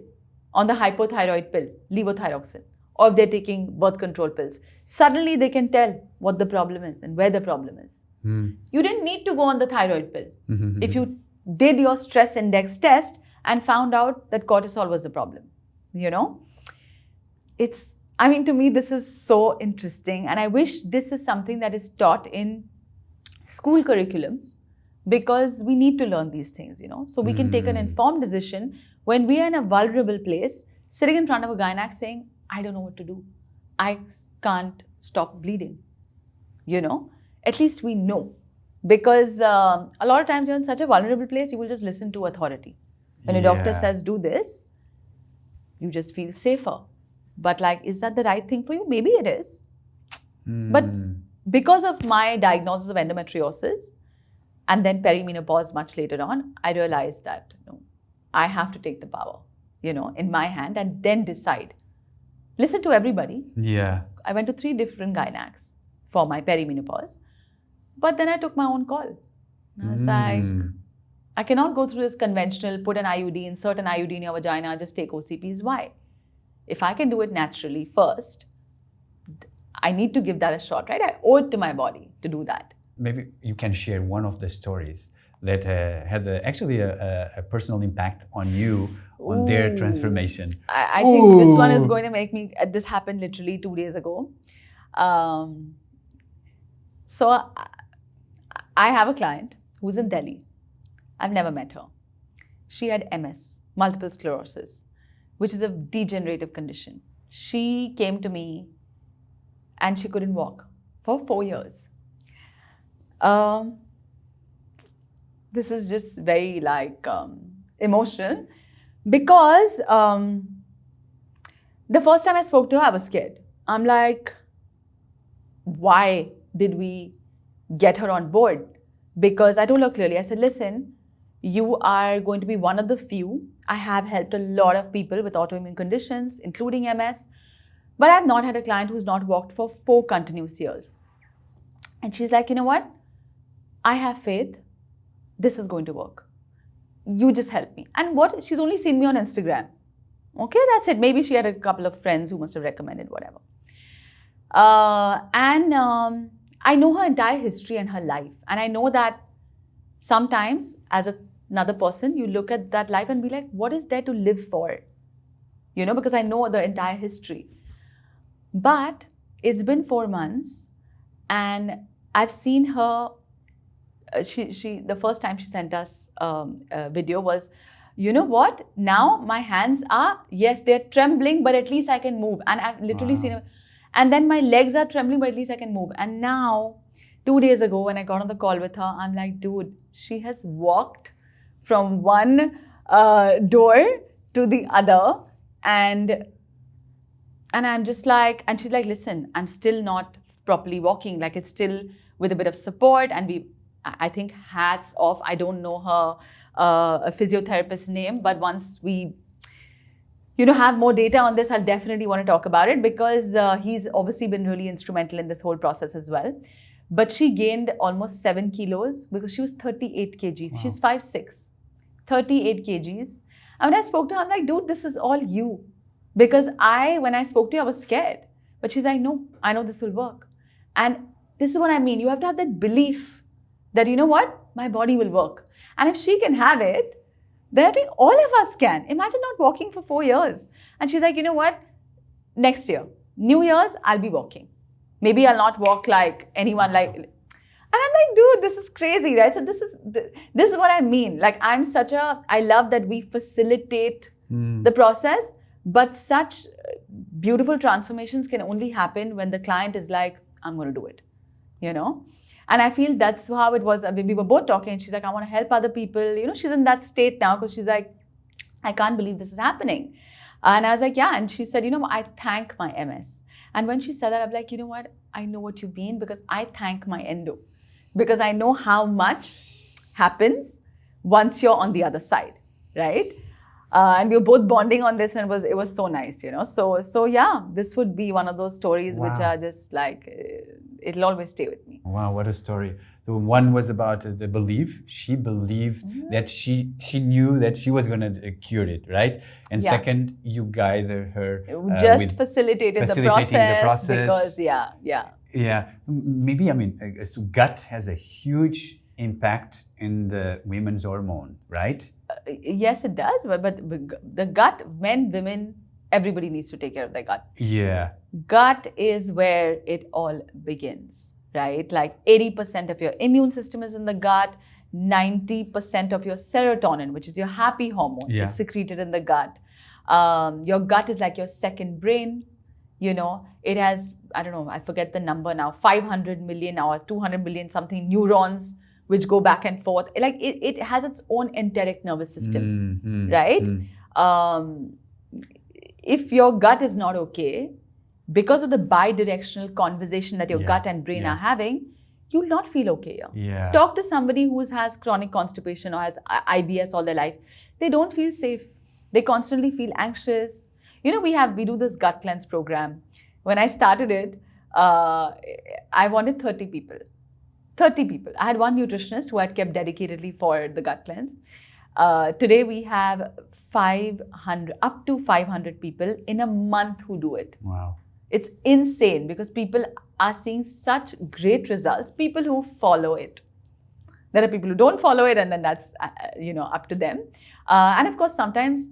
on the hypothyroid pill, levothyroxine, or if they're taking birth control pills, suddenly they can tell what the problem is and where the problem is. You didn't need to go on the thyroid pill. If you did your stress index test and found out that cortisol was the problem, to me, this is so interesting. And I wish this is something that is taught in school curriculums, because we need to learn these things, so we can take an informed decision when we are in a vulnerable place, sitting in front of a gynaec saying, I don't know what to do. I can't stop bleeding. At least we know. Because a lot of times you're in such a vulnerable place, you will just listen to authority. When a doctor says, do this, you just feel safer. But is that the right thing for you? Maybe it is. But because of my diagnosis of endometriosis and then perimenopause much later on, I realized that I have to take the power, in my hand and then decide. Listen to everybody. Yeah. I went to 3 different gynacs for my perimenopause. But then I took my own call. I was like, I cannot go through this conventional, put an IUD, insert an IUD in your vagina, just take OCPs. Why? If I can do it naturally first, I need to give that a shot, right? I owe it to my body. to do that. Maybe you can share one of the stories that had actually a personal impact on you, on their transformation. I think this one is going to make me, this happened literally 2 days ago. So I have a client who's in Delhi. I've never met her. She had MS, multiple sclerosis, which is a degenerative condition. She came to me and she couldn't walk for 4 years. This is just very emotional because the first time I spoke to her, I was scared. I'm like, why did we get her on board? Because I told her clearly, I said, listen, you are going to be one of the few. I have helped a lot of people with autoimmune conditions, including MS, but I've not had a client who's not walked for 4 continuous years. And she's like, you know what? I have faith. This is going to work. You just help me. And what? She's only seen me on Instagram. Okay, that's it. Maybe she had a couple of friends who must have recommended whatever. I know her entire history and her life. And I know that sometimes as another person, you look at that life and be like, what is there to live for? You know, because I know the entire history. But it's been 4 months and I've seen her. The first time she sent us a video was, you know what? Now my hands are, yes, they're trembling, but at least I can move. And I've literally seen her. And then my legs are trembling, but at least I can move. And now, 2 days ago, when I got on the call with her, I'm like, dude, she has walked from one door to the other. And I'm just like, and she's like, listen, I'm still not properly walking. Like, it's still with a bit of support. And I think hats off. I don't know her a physiotherapist's name, but once we have more data on this, I'll definitely want to talk about it because he's obviously been really instrumental in this whole process as well. But she gained almost 7 kilos because she was 38 kgs. Wow. She's 5'6", 38 kgs. And when I spoke to her, I'm like, dude, this is all you. Because when I spoke to you, I was scared. But she's like, no, I know this will work. And this is what I mean. You have to have that belief that, you know what, my body will work. And if she can have it, then I think all of us can. Imagine not walking for 4 years. And she's like, you know what, next year, New Year's, I'll be walking. Maybe I'll not walk like anyone like. And I'm like, dude, this is crazy, right? So this is what I mean. Like, I love that we facilitate the process, but such beautiful transformations can only happen when the client is like, I'm going to do it, And I feel that's how it was. We were both talking and she's like, I want to help other people. She's in that state now because she's like, I can't believe this is happening. And I was like, yeah. And she said, I thank my MS. And when she said that, I'm like, you know what? I know what you mean because I thank my endo. Because I know how much happens once you're on the other side, right? And we were both bonding on this and it was so nice, So yeah, this would be one of those stories which are just like, it'll always stay with me. Wow, what a story. So one was about the belief. She believed that she knew that she was going to cure it, right? And second, you guided her. Just facilitating the process. Because, yeah. Yeah, maybe, so gut has a huge impact in the women's hormone, right? Yes, it does. But the gut, men, women, everybody needs to take care of their gut. Yeah. Gut is where it all begins, right? Like 80% of your immune system is in the gut. 90% of your serotonin, which is your happy hormone, is secreted in the gut. Your gut is like your second brain. It has, I don't know, I forget the number now, 500 million or 200 million something neurons which go back and forth. Like it has its own enteric nervous system, right? If your gut is not okay, because of the bi-directional conversation that your gut and brain are having, you'll not feel okay. Yeah. Talk to somebody who has chronic constipation or has IBS all their life. They don't feel safe. They constantly feel anxious. We do this gut cleanse program. When I started it, I wanted 30 people. 30 people. I had one nutritionist who had kept dedicatedly for the gut cleanse. Today we have 500, up to 500 people in a month who do it. Wow. It's insane because people are seeing such great results, people who follow it. There are people who don't follow it, and then that's up to them. And of course, sometimes,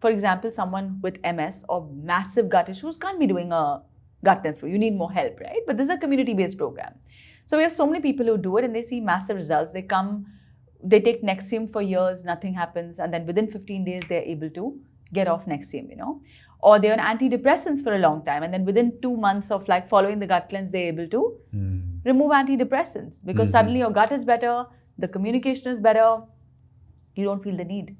for example, someone with MS or massive gut issues can't be doing a gut cleanse program. You need more help, right? But this is a community-based program. So we have so many people who do it and they see massive results. They come, they take Nexium for years, nothing happens, and then within 15 days, they're able to get off Nexium, Or they're on antidepressants for a long time, and then within 2 months of following the gut cleanse, they're able to remove antidepressants because suddenly your gut is better, the communication is better, you don't feel the need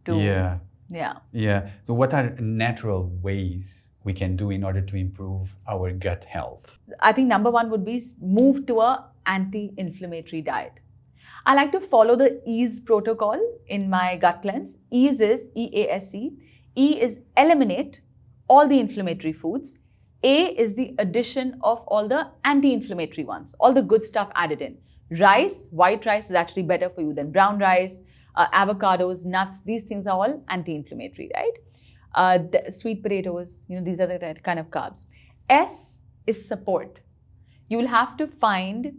to... Yeah. So what are natural ways we can do in order to improve our gut health? I think number one would be move to a anti-inflammatory diet. I like to follow the EASE protocol in my gut cleanse. EASE is EASE. E is eliminate all the inflammatory foods. A is the addition of all the anti-inflammatory ones, all the good stuff added in. Rice, white rice is actually better for you than brown rice. Avocados, nuts, these things are all anti-inflammatory, right? The sweet potatoes, these are the kind of carbs. S is support. You will have to find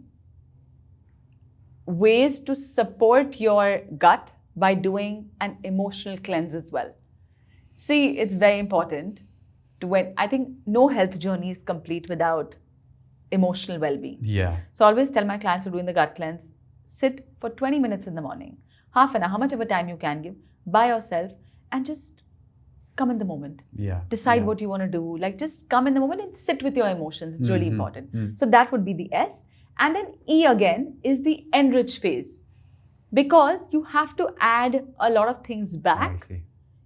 ways to support your gut by doing an emotional cleanse as well. See, it's very important I think no health journey is complete without emotional well-being. Yeah. So I always tell my clients who are doing the gut cleanse, sit for 20 minutes in the morning, half an hour, how much of a time you can give by yourself, and just come in the moment. Yeah. Decide what you want to do. Just come in the moment and sit with your emotions. It's really important. So that would be the S. And then E again is the enrich phase. Because you have to add a lot of things back. I see.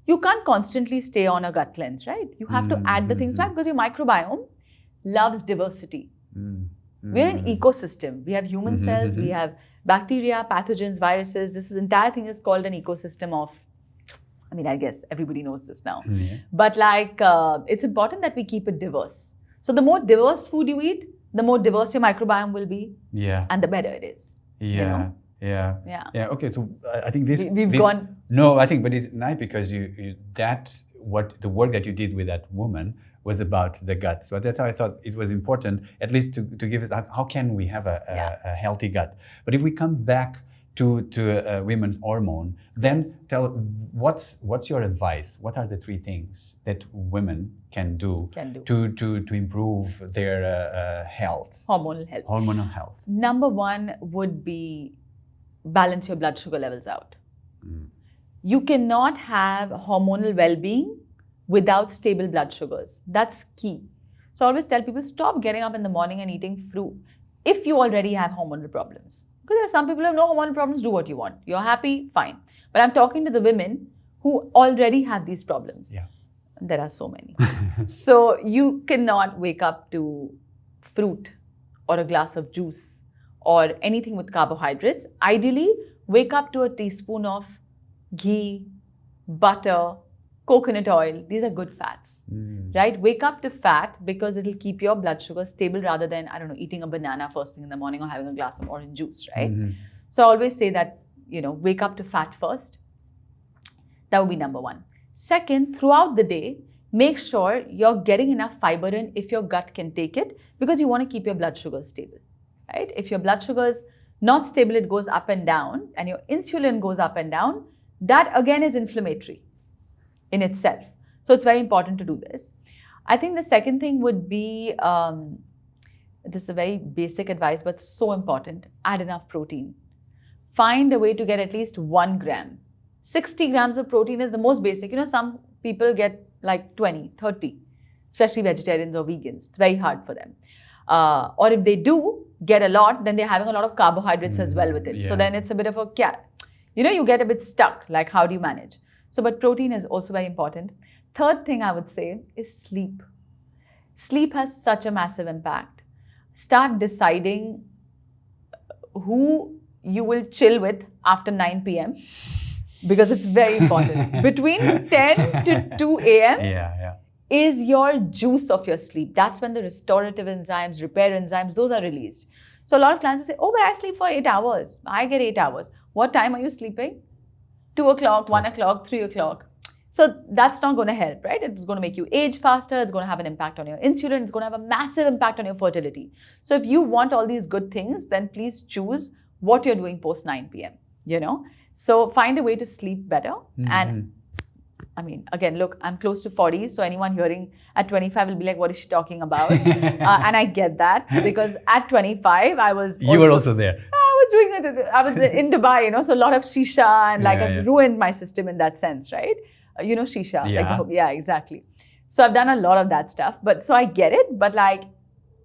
You can't constantly stay on a gut cleanse, right? You have to add the things back because your microbiome loves diversity. We're an ecosystem. We have human cells, we have bacteria, pathogens, viruses. This entire thing is called an ecosystem of, I guess everybody knows this now. But it's important that we keep it diverse. So the more diverse food you eat, the more diverse your microbiome will be. Yeah. And the better it is. Yeah. Okay, so I think we've gone. No, I think, but it's nice because that's what the work that you did with that woman was about the gut. So that's how I thought it was important, at least to give us how can we have a healthy gut. But if we come back to women's hormone, then tell what's your advice? What are the 3 things that women can do. To improve their health? Hormonal health. Number 1 would be balance your blood sugar levels out. You cannot have hormonal well-being without stable blood sugars. That's key. So I always tell people, stop getting up in the morning and eating fruit if you already have hormonal problems. Because there are some people who have no hormonal problems, do what you want. You're happy, fine. But I'm talking to the women who already have these problems. Yeah. There are so many. So you cannot wake up to fruit or a glass of juice or anything with carbohydrates. Ideally, wake up to a teaspoon of ghee, butter, coconut oil. These are good fats, right? Wake up to fat because it'll keep your blood sugar stable rather than, eating a banana first thing in the morning or having a glass of orange juice, right? So I always say that, wake up to fat first. That would be number 1. Second, throughout the day, make sure you're getting enough fiber in if your gut can take it because you want to keep your blood sugar stable. Right? If your blood sugar is not stable, it goes up and down, and your insulin goes up and down, that again is inflammatory in itself. So it's very important to do this. I think the second thing would be, this is a very basic advice, but so important, add enough protein. Find a way to get at least 1 gram. 60 grams of protein is the most basic. Some people get 20, 30, especially vegetarians or vegans. It's very hard for them. Or if they do get a lot, then they're having a lot of carbohydrates as well with it. Yeah. So then it's a bit of a you get a bit stuck, how do you manage? So, but protein is also very important. Third thing I would say is sleep. Sleep has such a massive impact. Start deciding who you will chill with after 9 p.m. because it's very important. Between 10 to 2 a.m. Is your juice of your sleep. That's when the restorative enzymes, repair enzymes, those are released. So a lot of clients say, oh, but I sleep for 8 hours. I get 8 hours. What time are you sleeping? 2 o'clock, 1 o'clock, 3 o'clock. So that's not going to help, right? It's going to make you age faster. It's going to have an impact on your insulin. It's going to have a massive impact on your fertility. So if you want all these good things, then please choose what you're doing post 9 p.m., So find a way to sleep better. And I mean, again, look, I'm close to 40. So anyone hearing at 25 will be like, what is she talking about? And I get that because at 25, I was You were also there. I was doing it. I was in Dubai, so a lot of shisha and I've ruined my system in that sense, right? Shisha. Yeah. Exactly. So I've done a lot of that stuff. But so I get it. But like,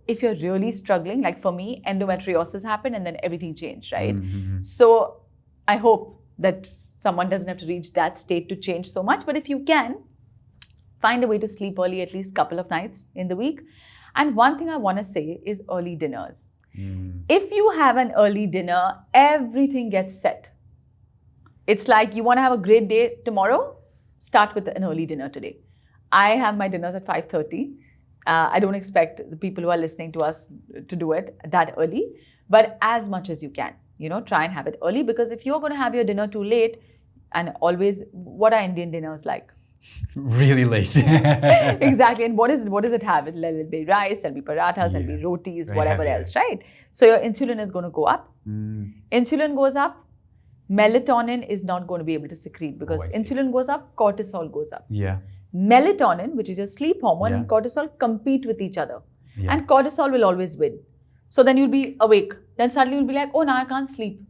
if you're really struggling, like for me, endometriosis happened and then everything changed, right? So I hope that someone doesn't have to reach that state to change so much. But if you can, find a way to sleep early at least a couple of nights in the week. And one thing I want to say is early dinners. If you have an early dinner, everything gets set. It's like you want to have a great day tomorrow, start with an early dinner today. I have my dinners at 5:30. I don't expect the people who are listening to us to do it that early, but as much as you can, try and have it early, because if you're going to have your dinner too late, and always, what are Indian dinners like? Really late. Exactly. And what does it have? It'll be rice, there'll be parathas, there'll be rotis, whatever else, right? So your insulin is going to go up. Insulin goes up, melatonin is not going to be able to secrete because insulin goes up, cortisol goes up. Yeah. Melatonin, which is your sleep hormone, and cortisol compete with each other. Yeah. And cortisol will always win. So then you'll be awake. Then suddenly you'll be like, oh, now I can't sleep.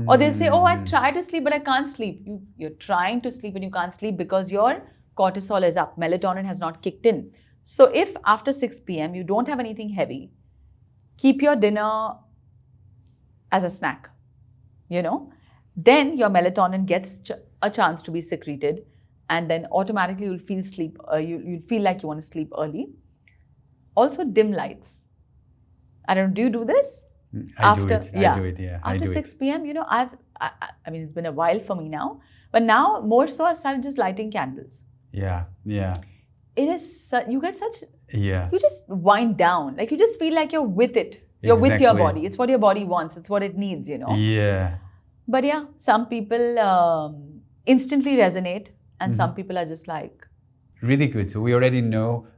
Or they'll say, oh, I try to sleep, but I can't sleep. You're trying to sleep and you can't sleep because your cortisol is up. Melatonin has not kicked in. So if after 6 p.m. you don't have anything heavy, keep your dinner as a snack, then your melatonin gets a chance to be secreted, and then automatically you'll feel you'll feel like you want to sleep early. Also, dim lights. I don't know, do you do this? I do it. After 6 p.m., I mean, it's been a while for me now, but now more so I've started just lighting candles. Yeah. It is, you get such, you just wind down. Like you just feel like you're with it. You're with your body. It's what your body wants. It's what it needs, Yeah. But yeah, some people instantly resonate and some people are just like. Really good. So we already know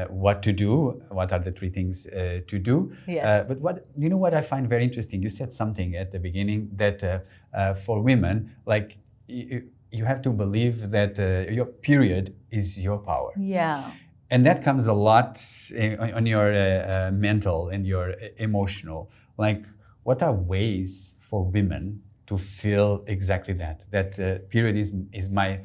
what to do. What are the 3 things to do? Yes. But what I find very interesting, you said something at the beginning that for women, like you have to believe that your period is your power. Yeah. And that comes a lot on your mental and your emotional. Like, what are ways for women to feel exactly that period is my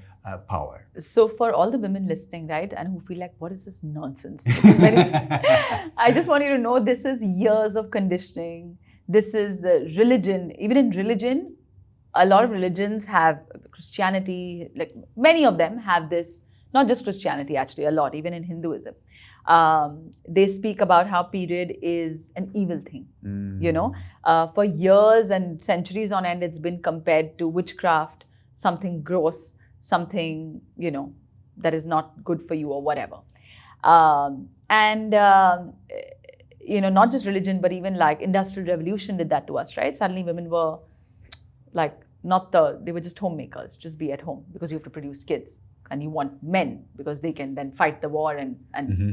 power? So for all the women listening, right, and who feel like, what is this nonsense? I just want you to know this is years of conditioning. This is religion. Even in religion, a lot of religions have Christianity, like many of them have this, not just Christianity actually, a lot, even in Hinduism. They speak about how period is an evil thing, For years and centuries on end, it's been compared to witchcraft, something gross, something, that is not good for you or whatever. Not just religion, but even like Industrial Revolution did that to us, right? Suddenly women were like, they were just homemakers, just be at home because you have to produce kids. And you want men because they can then fight the war and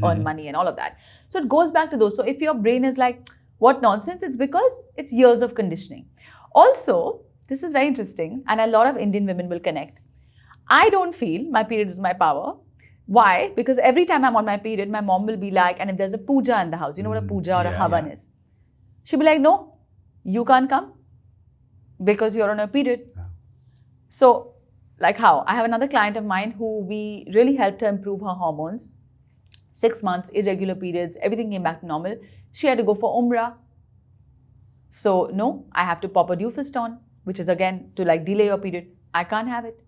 earn money and all of that. So it goes back to those. So if your brain is like, what nonsense? It's because it's years of conditioning. Also, this is very interesting, and a lot of Indian women will connect. I don't feel my period is my power. Why? Because every time I'm on my period, my mom will be like, and if there's a puja in the house, you know what a puja or a havan is? She'll be like, no, you can't come because you're on a period. Yeah. So, like how? I have another client of mine who we really helped her improve her hormones. 6 months, irregular periods, everything came back to normal. She had to go for Umrah. So, no, I have to pop a Dufiston, which is again to like delay your period. I can't have it.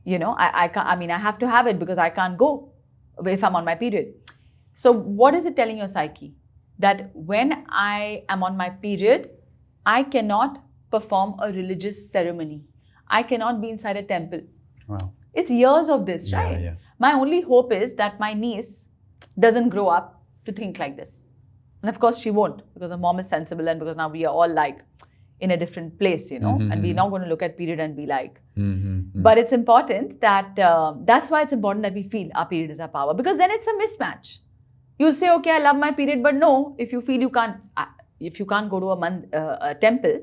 I can't, I have to have it because I can't go if I'm on my period. So, what is it telling your psyche? That when I am on my period, I cannot perform a religious ceremony. I cannot be inside a temple. Wow. It's years of this, right? Yeah. My only hope is that my niece doesn't grow up to think like this. And of course she won't, because her mom is sensible and because now we are all like, in a different place, you know, and we're not going to look at period and be like, Mm-hmm. but it's important that, that's why it's important that we feel our period is our power, because then it's a mismatch. You'll say, okay, I love my period, but no, if you feel you can't, if you can't go to a temple,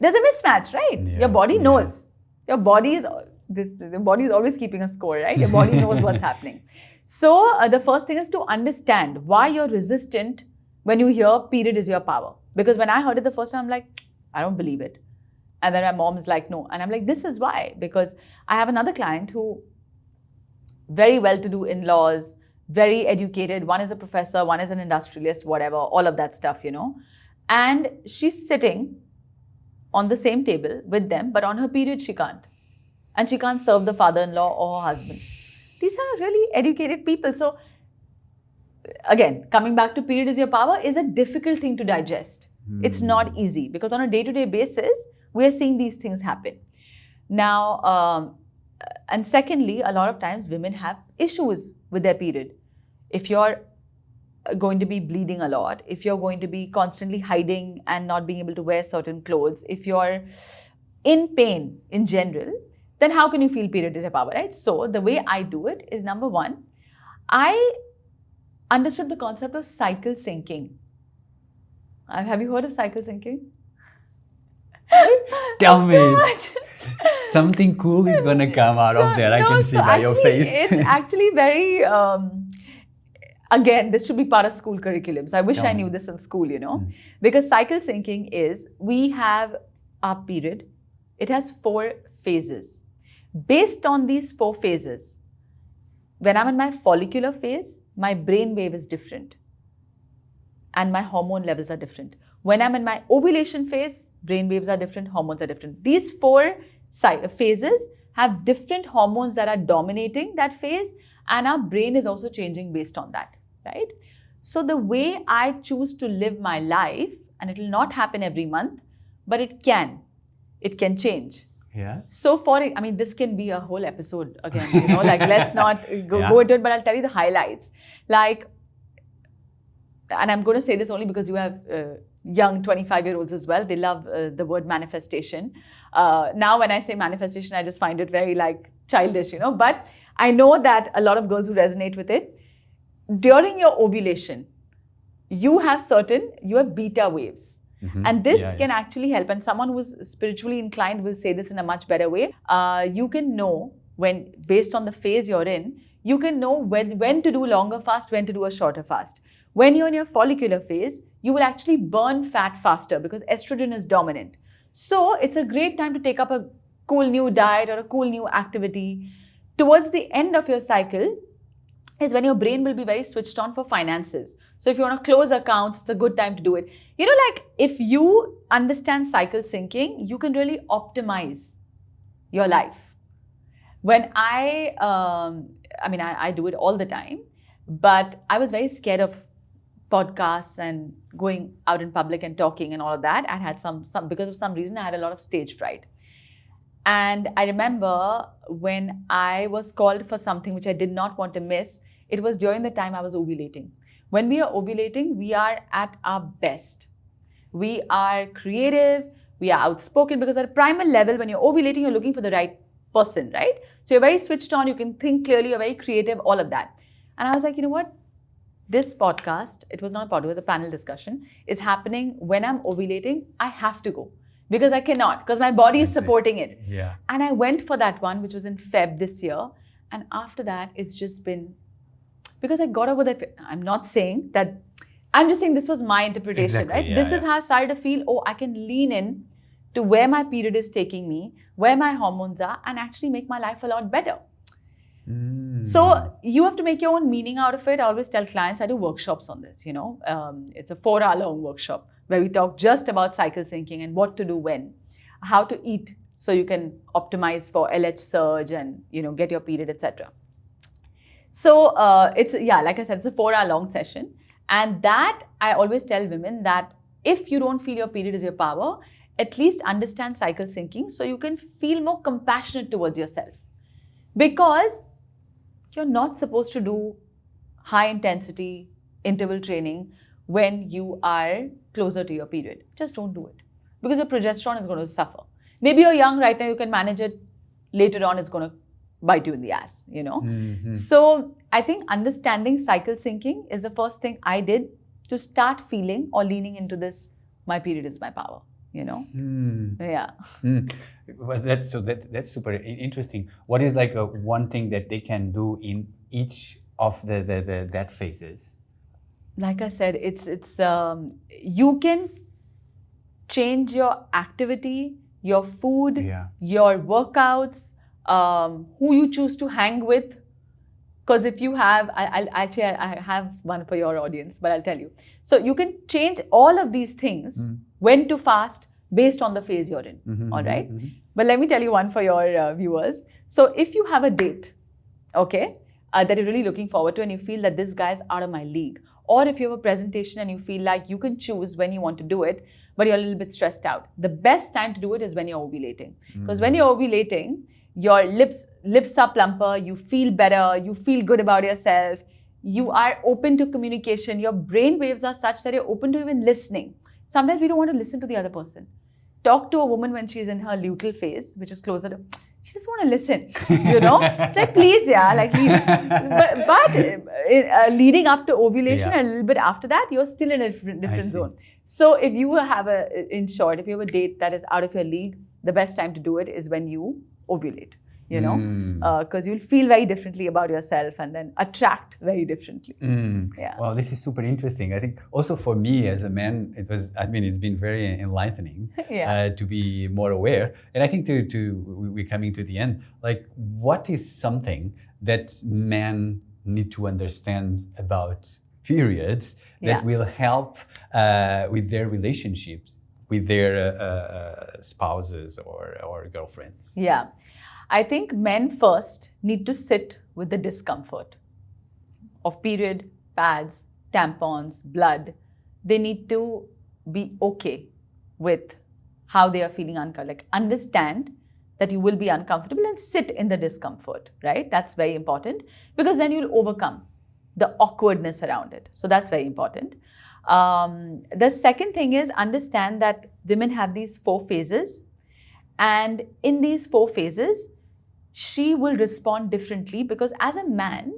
there's a mismatch, right? Yeah, Your body knows. Your body is always keeping a score, right? Your body knows what's happening. So the first thing is to understand why you're resistant when you hear period is your power. Because when I heard it the first time, I'm like, I don't believe it. And then my mom is like, no. And I'm like, this is why. Because I have another client who, very well-to-do in-laws, very educated. One is a professor, one is an industrialist, whatever, all of that stuff, you know. And she's sitting on the same table with them, but on her period, she can't. And she can't serve the father-in-law or her husband. These are really educated people. So again, coming back to period is your power is a difficult thing to digest. It's not easy because on a day-to-day basis, we are seeing these things happen. Now, and secondly, a lot of times women have issues with their period. If you're going to be bleeding a lot, if you're going to be constantly hiding and not being able to wear certain clothes, if you're in pain in general, then how can you feel period is your power, right? So the way I do it is, number one, I understood the concept of cycle syncing. Have you heard of cycle syncing? Tell me, something cool is going to come out of there. I can see by your face. It's actually very, again, this should be part of school curriculums. I wish I knew this in school, you know. Because cycle syncing is, we have our period. It has 4 phases. Based on these 4 phases, when I'm in my follicular phase, my brain wave is different. And my hormone levels are different. When I'm in my ovulation phase, brain waves are different, hormones are different. These 4 phases have different hormones that are dominating that phase, and our brain is also changing based on that, right? So the way I choose to live my life, and it will not happen every month, but it can change. Yeah. So I mean, this can be a whole episode again, you know, like let's not go into it, but I'll tell you the highlights. Like, and I'm going to say this only because you have young 25-year-olds as well. They love the word manifestation. Now, when I say manifestation, I just find it very like childish, you know, but I know that a lot of girls who resonate with it. During your ovulation, you have beta waves. And this can actually help. And someone who's spiritually inclined will say this in a much better way. You can know when, based on the phase you're in, you can know when to do a longer fast, when to do a shorter fast. When you're in your follicular phase, you will actually burn fat faster because estrogen is dominant. So it's a great time to take up a cool new diet or a cool new activity. Towards the end of your cycle is when your brain will be very switched on for finances. So if you want to close accounts, it's a good time to do it. You know, like if you understand cycle syncing, you can really optimize your life. When I do it all the time, but I was very scared of podcasts and going out in public and talking and all of that. I had some because of some reason, I had a lot of stage fright. And I remember when I was called for something which I did not want to miss, it was during the time I was ovulating. When we are ovulating, we are at our best. We are creative, we are outspoken, because at a primal level, when you're ovulating, you're looking for the right person, right? So you're very switched on, you can think clearly, you're very creative, all of that. And I was like, you know what? This podcast, it was not a podcast, it was a panel discussion, is happening when I'm ovulating. I have to go. Because I cannot, because my body is supporting it. Yeah. And I went for that one, which was in Feb this year. And after that, it's just been, because I got over that. I'm not saying that, I'm just saying this was my interpretation, right? This is how I started to feel, oh, I can lean in to where my period is taking me, where my hormones are, and actually make my life a lot better. So you have to make your own meaning out of it. I always tell clients, I do workshops on this, you know. It's a 4-hour-long workshop where we talk just about cycle syncing and what to do when, how to eat so you can optimize for LH surge and, you know, get your period, etc. So like I said, it's a 4-hour-long session. And that I always tell women that if you don't feel your period is your power, at least understand cycle syncing so you can feel more compassionate towards yourself. Because you're not supposed to do high intensity interval training when you are closer to your period. Just don't do it. because your progesterone is going to suffer. Maybe you're young right now, you can manage it. Later on, it's going to bite you in the ass, you know. So I think understanding cycle syncing is the first thing I did to start feeling or leaning into this, my period is my power, you know. Yeah. Well, that's super interesting. What is like one thing that they can do in each of that phases? Like I said, it's you can change your activity, your food, your workouts, who you choose to hang with. Because if you have, I have one for your audience, but I'll tell you. So you can change all of these things, when to fast, based on the phase you're in, all right? But let me tell you one for your viewers. So if you have a date, okay, that you're really looking forward to and you feel that this guy's out of my league, or if you have a presentation and you feel like you can choose when you want to do it, but you're a little bit stressed out, the best time to do it is when you're ovulating. Because when you're ovulating, your lips are plumper, you feel better, you feel good about yourself, you are open to communication, your brain waves are such that you're open to even listening. Sometimes we don't want to listen to the other person. Talk to a woman when she's in her luteal phase, which is closer to, she just want to listen, you know? It's like, please, yeah, like, but leading up to ovulation and a little bit after that, you're still in a different zone. So if you have in short, if you have a date that is out of your league, the best time to do it is when you ovulate, you know, because you'll feel very differently about yourself and then attract very differently. Yeah. Well, this is super interesting. I think also for me as a man, it's been very enlightening to be more aware. And I think we're coming to the end, like what is something that men need to understand about periods that will help with their relationships with their spouses or girlfriends? Yeah. I think men first need to sit with the discomfort of period, pads, tampons, blood. They need to be okay with how they are feeling uncomfortable. Like understand that you will be uncomfortable and sit in the discomfort, right? That's very important because then you'll overcome the awkwardness around it. So that's very important. The second thing is understand that women have these 4 phases, and in these 4 phases, she will respond differently because as a man,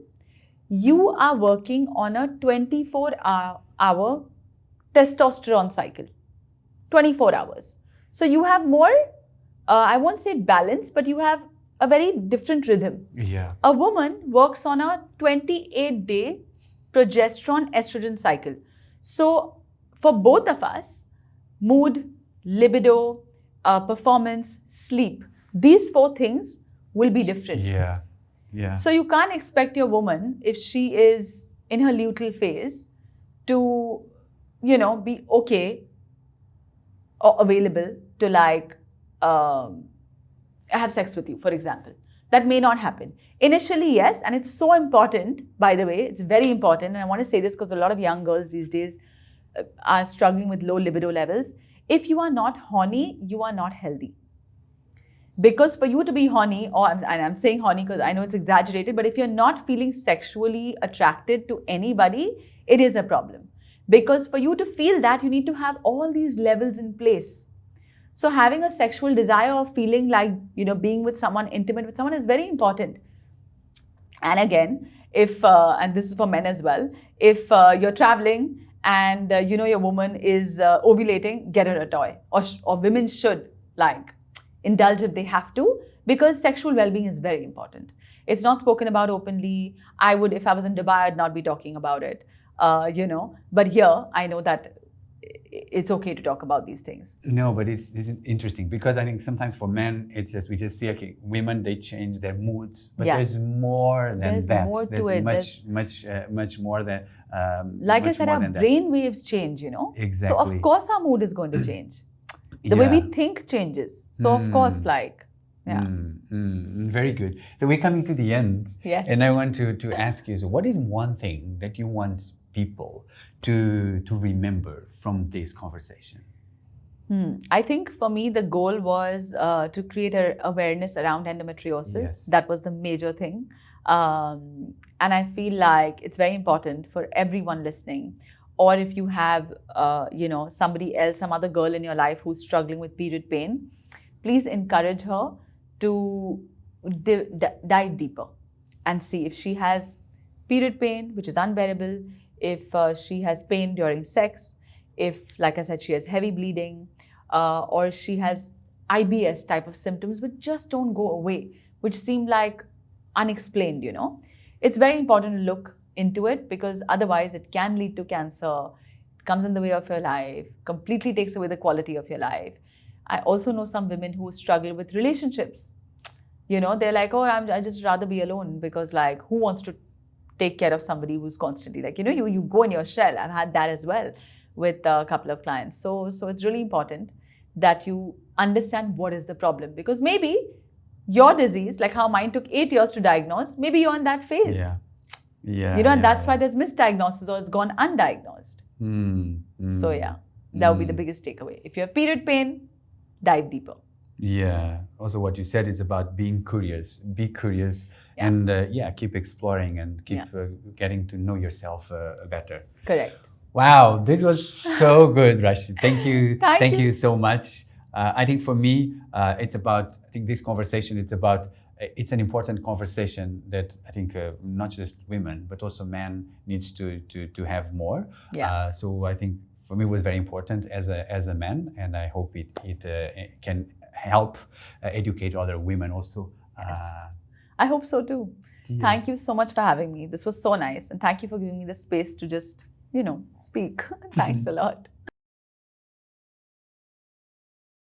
you are working on a 24-hour testosterone cycle, 24 hours. So you have more, I won't say balance, but you have a very different rhythm. Yeah. A woman works on a 28-day progesterone estrogen cycle. So for both of us, mood, libido, performance, sleep, these 4 things will be different. Yeah. Yeah. So you can't expect your woman, if she is in her luteal phase, to, you know, be okay or available to like have sex with you, for example. That may not happen. Initially, yes, and it's so important, by the way, it's very important, and I want to say this because a lot of young girls these days are struggling with low libido levels. If you are not horny, you are not healthy. Because for you to be horny, and I'm saying horny because I know it's exaggerated, but if you're not feeling sexually attracted to anybody, it is a problem. Because for you to feel that, you need to have all these levels in place. So having a sexual desire or feeling like, you know, being with someone, intimate with someone is very important. And again, if, and this is for men as well, if you're traveling and you know your woman is ovulating, get her a toy. Or women should like indulge if they have to, because sexual well-being is very important. It's not spoken about openly. I would, if I was in Dubai, I'd not be talking about it, you know. But here, I know that it's okay to talk about these things. No, but it's interesting because I think sometimes for men, it's just, we just see, okay, women, they change their moods, but there's more than that. More to it. Much more than, like I said, our brain waves change, you know. Exactly. So of course our mood is going to change. The way we think changes. So of course, like, very good. So we're coming to the end. Yes. And I want to ask you, so what is one thing that you want people to remember from this conversation? I think for me, the goal was to create an awareness around endometriosis. Yes. That was the major thing. And I feel like it's very important for everyone listening, or if you have, somebody else, some other girl in your life who's struggling with period pain, please encourage her to dive deeper and see if she has period pain, which is unbearable, if she has pain during sex, if, like I said, she has heavy bleeding, or she has IBS type of symptoms which just don't go away, which seem like unexplained, It's very important to look into it, because otherwise it can lead to cancer, it comes in the way of your life, completely takes away the quality of your life. I also know some women who struggle with relationships. They're like, oh, I just rather be alone, because like, who wants to take care of somebody who's constantly like, you go in your shell. I've had that as well with a couple of clients. So it's really important that you understand what is the problem, because maybe your disease, like how mine took 8 years to diagnose, maybe you're in that phase. And that's why there's misdiagnosis, or it's gone undiagnosed. So that would be the biggest takeaway. If you have period pain, dive deeper. Yeah. Also, what you said is about being curious. Be curious, and keep exploring and keep getting to know yourself better. Correct. Wow, this was so good, Rashi. Thank you. Thank you so much. I think for me, it's about. I think this conversation. It's an important conversation that I think not just women but also men needs to have more. Yeah. So I think for me it was very important as a man, and I hope it can help educate other women also. Yes. I hope so too. Yeah. Thank you so much for having me. This was so nice, and thank you for giving me the space to just speak. Thanks a lot.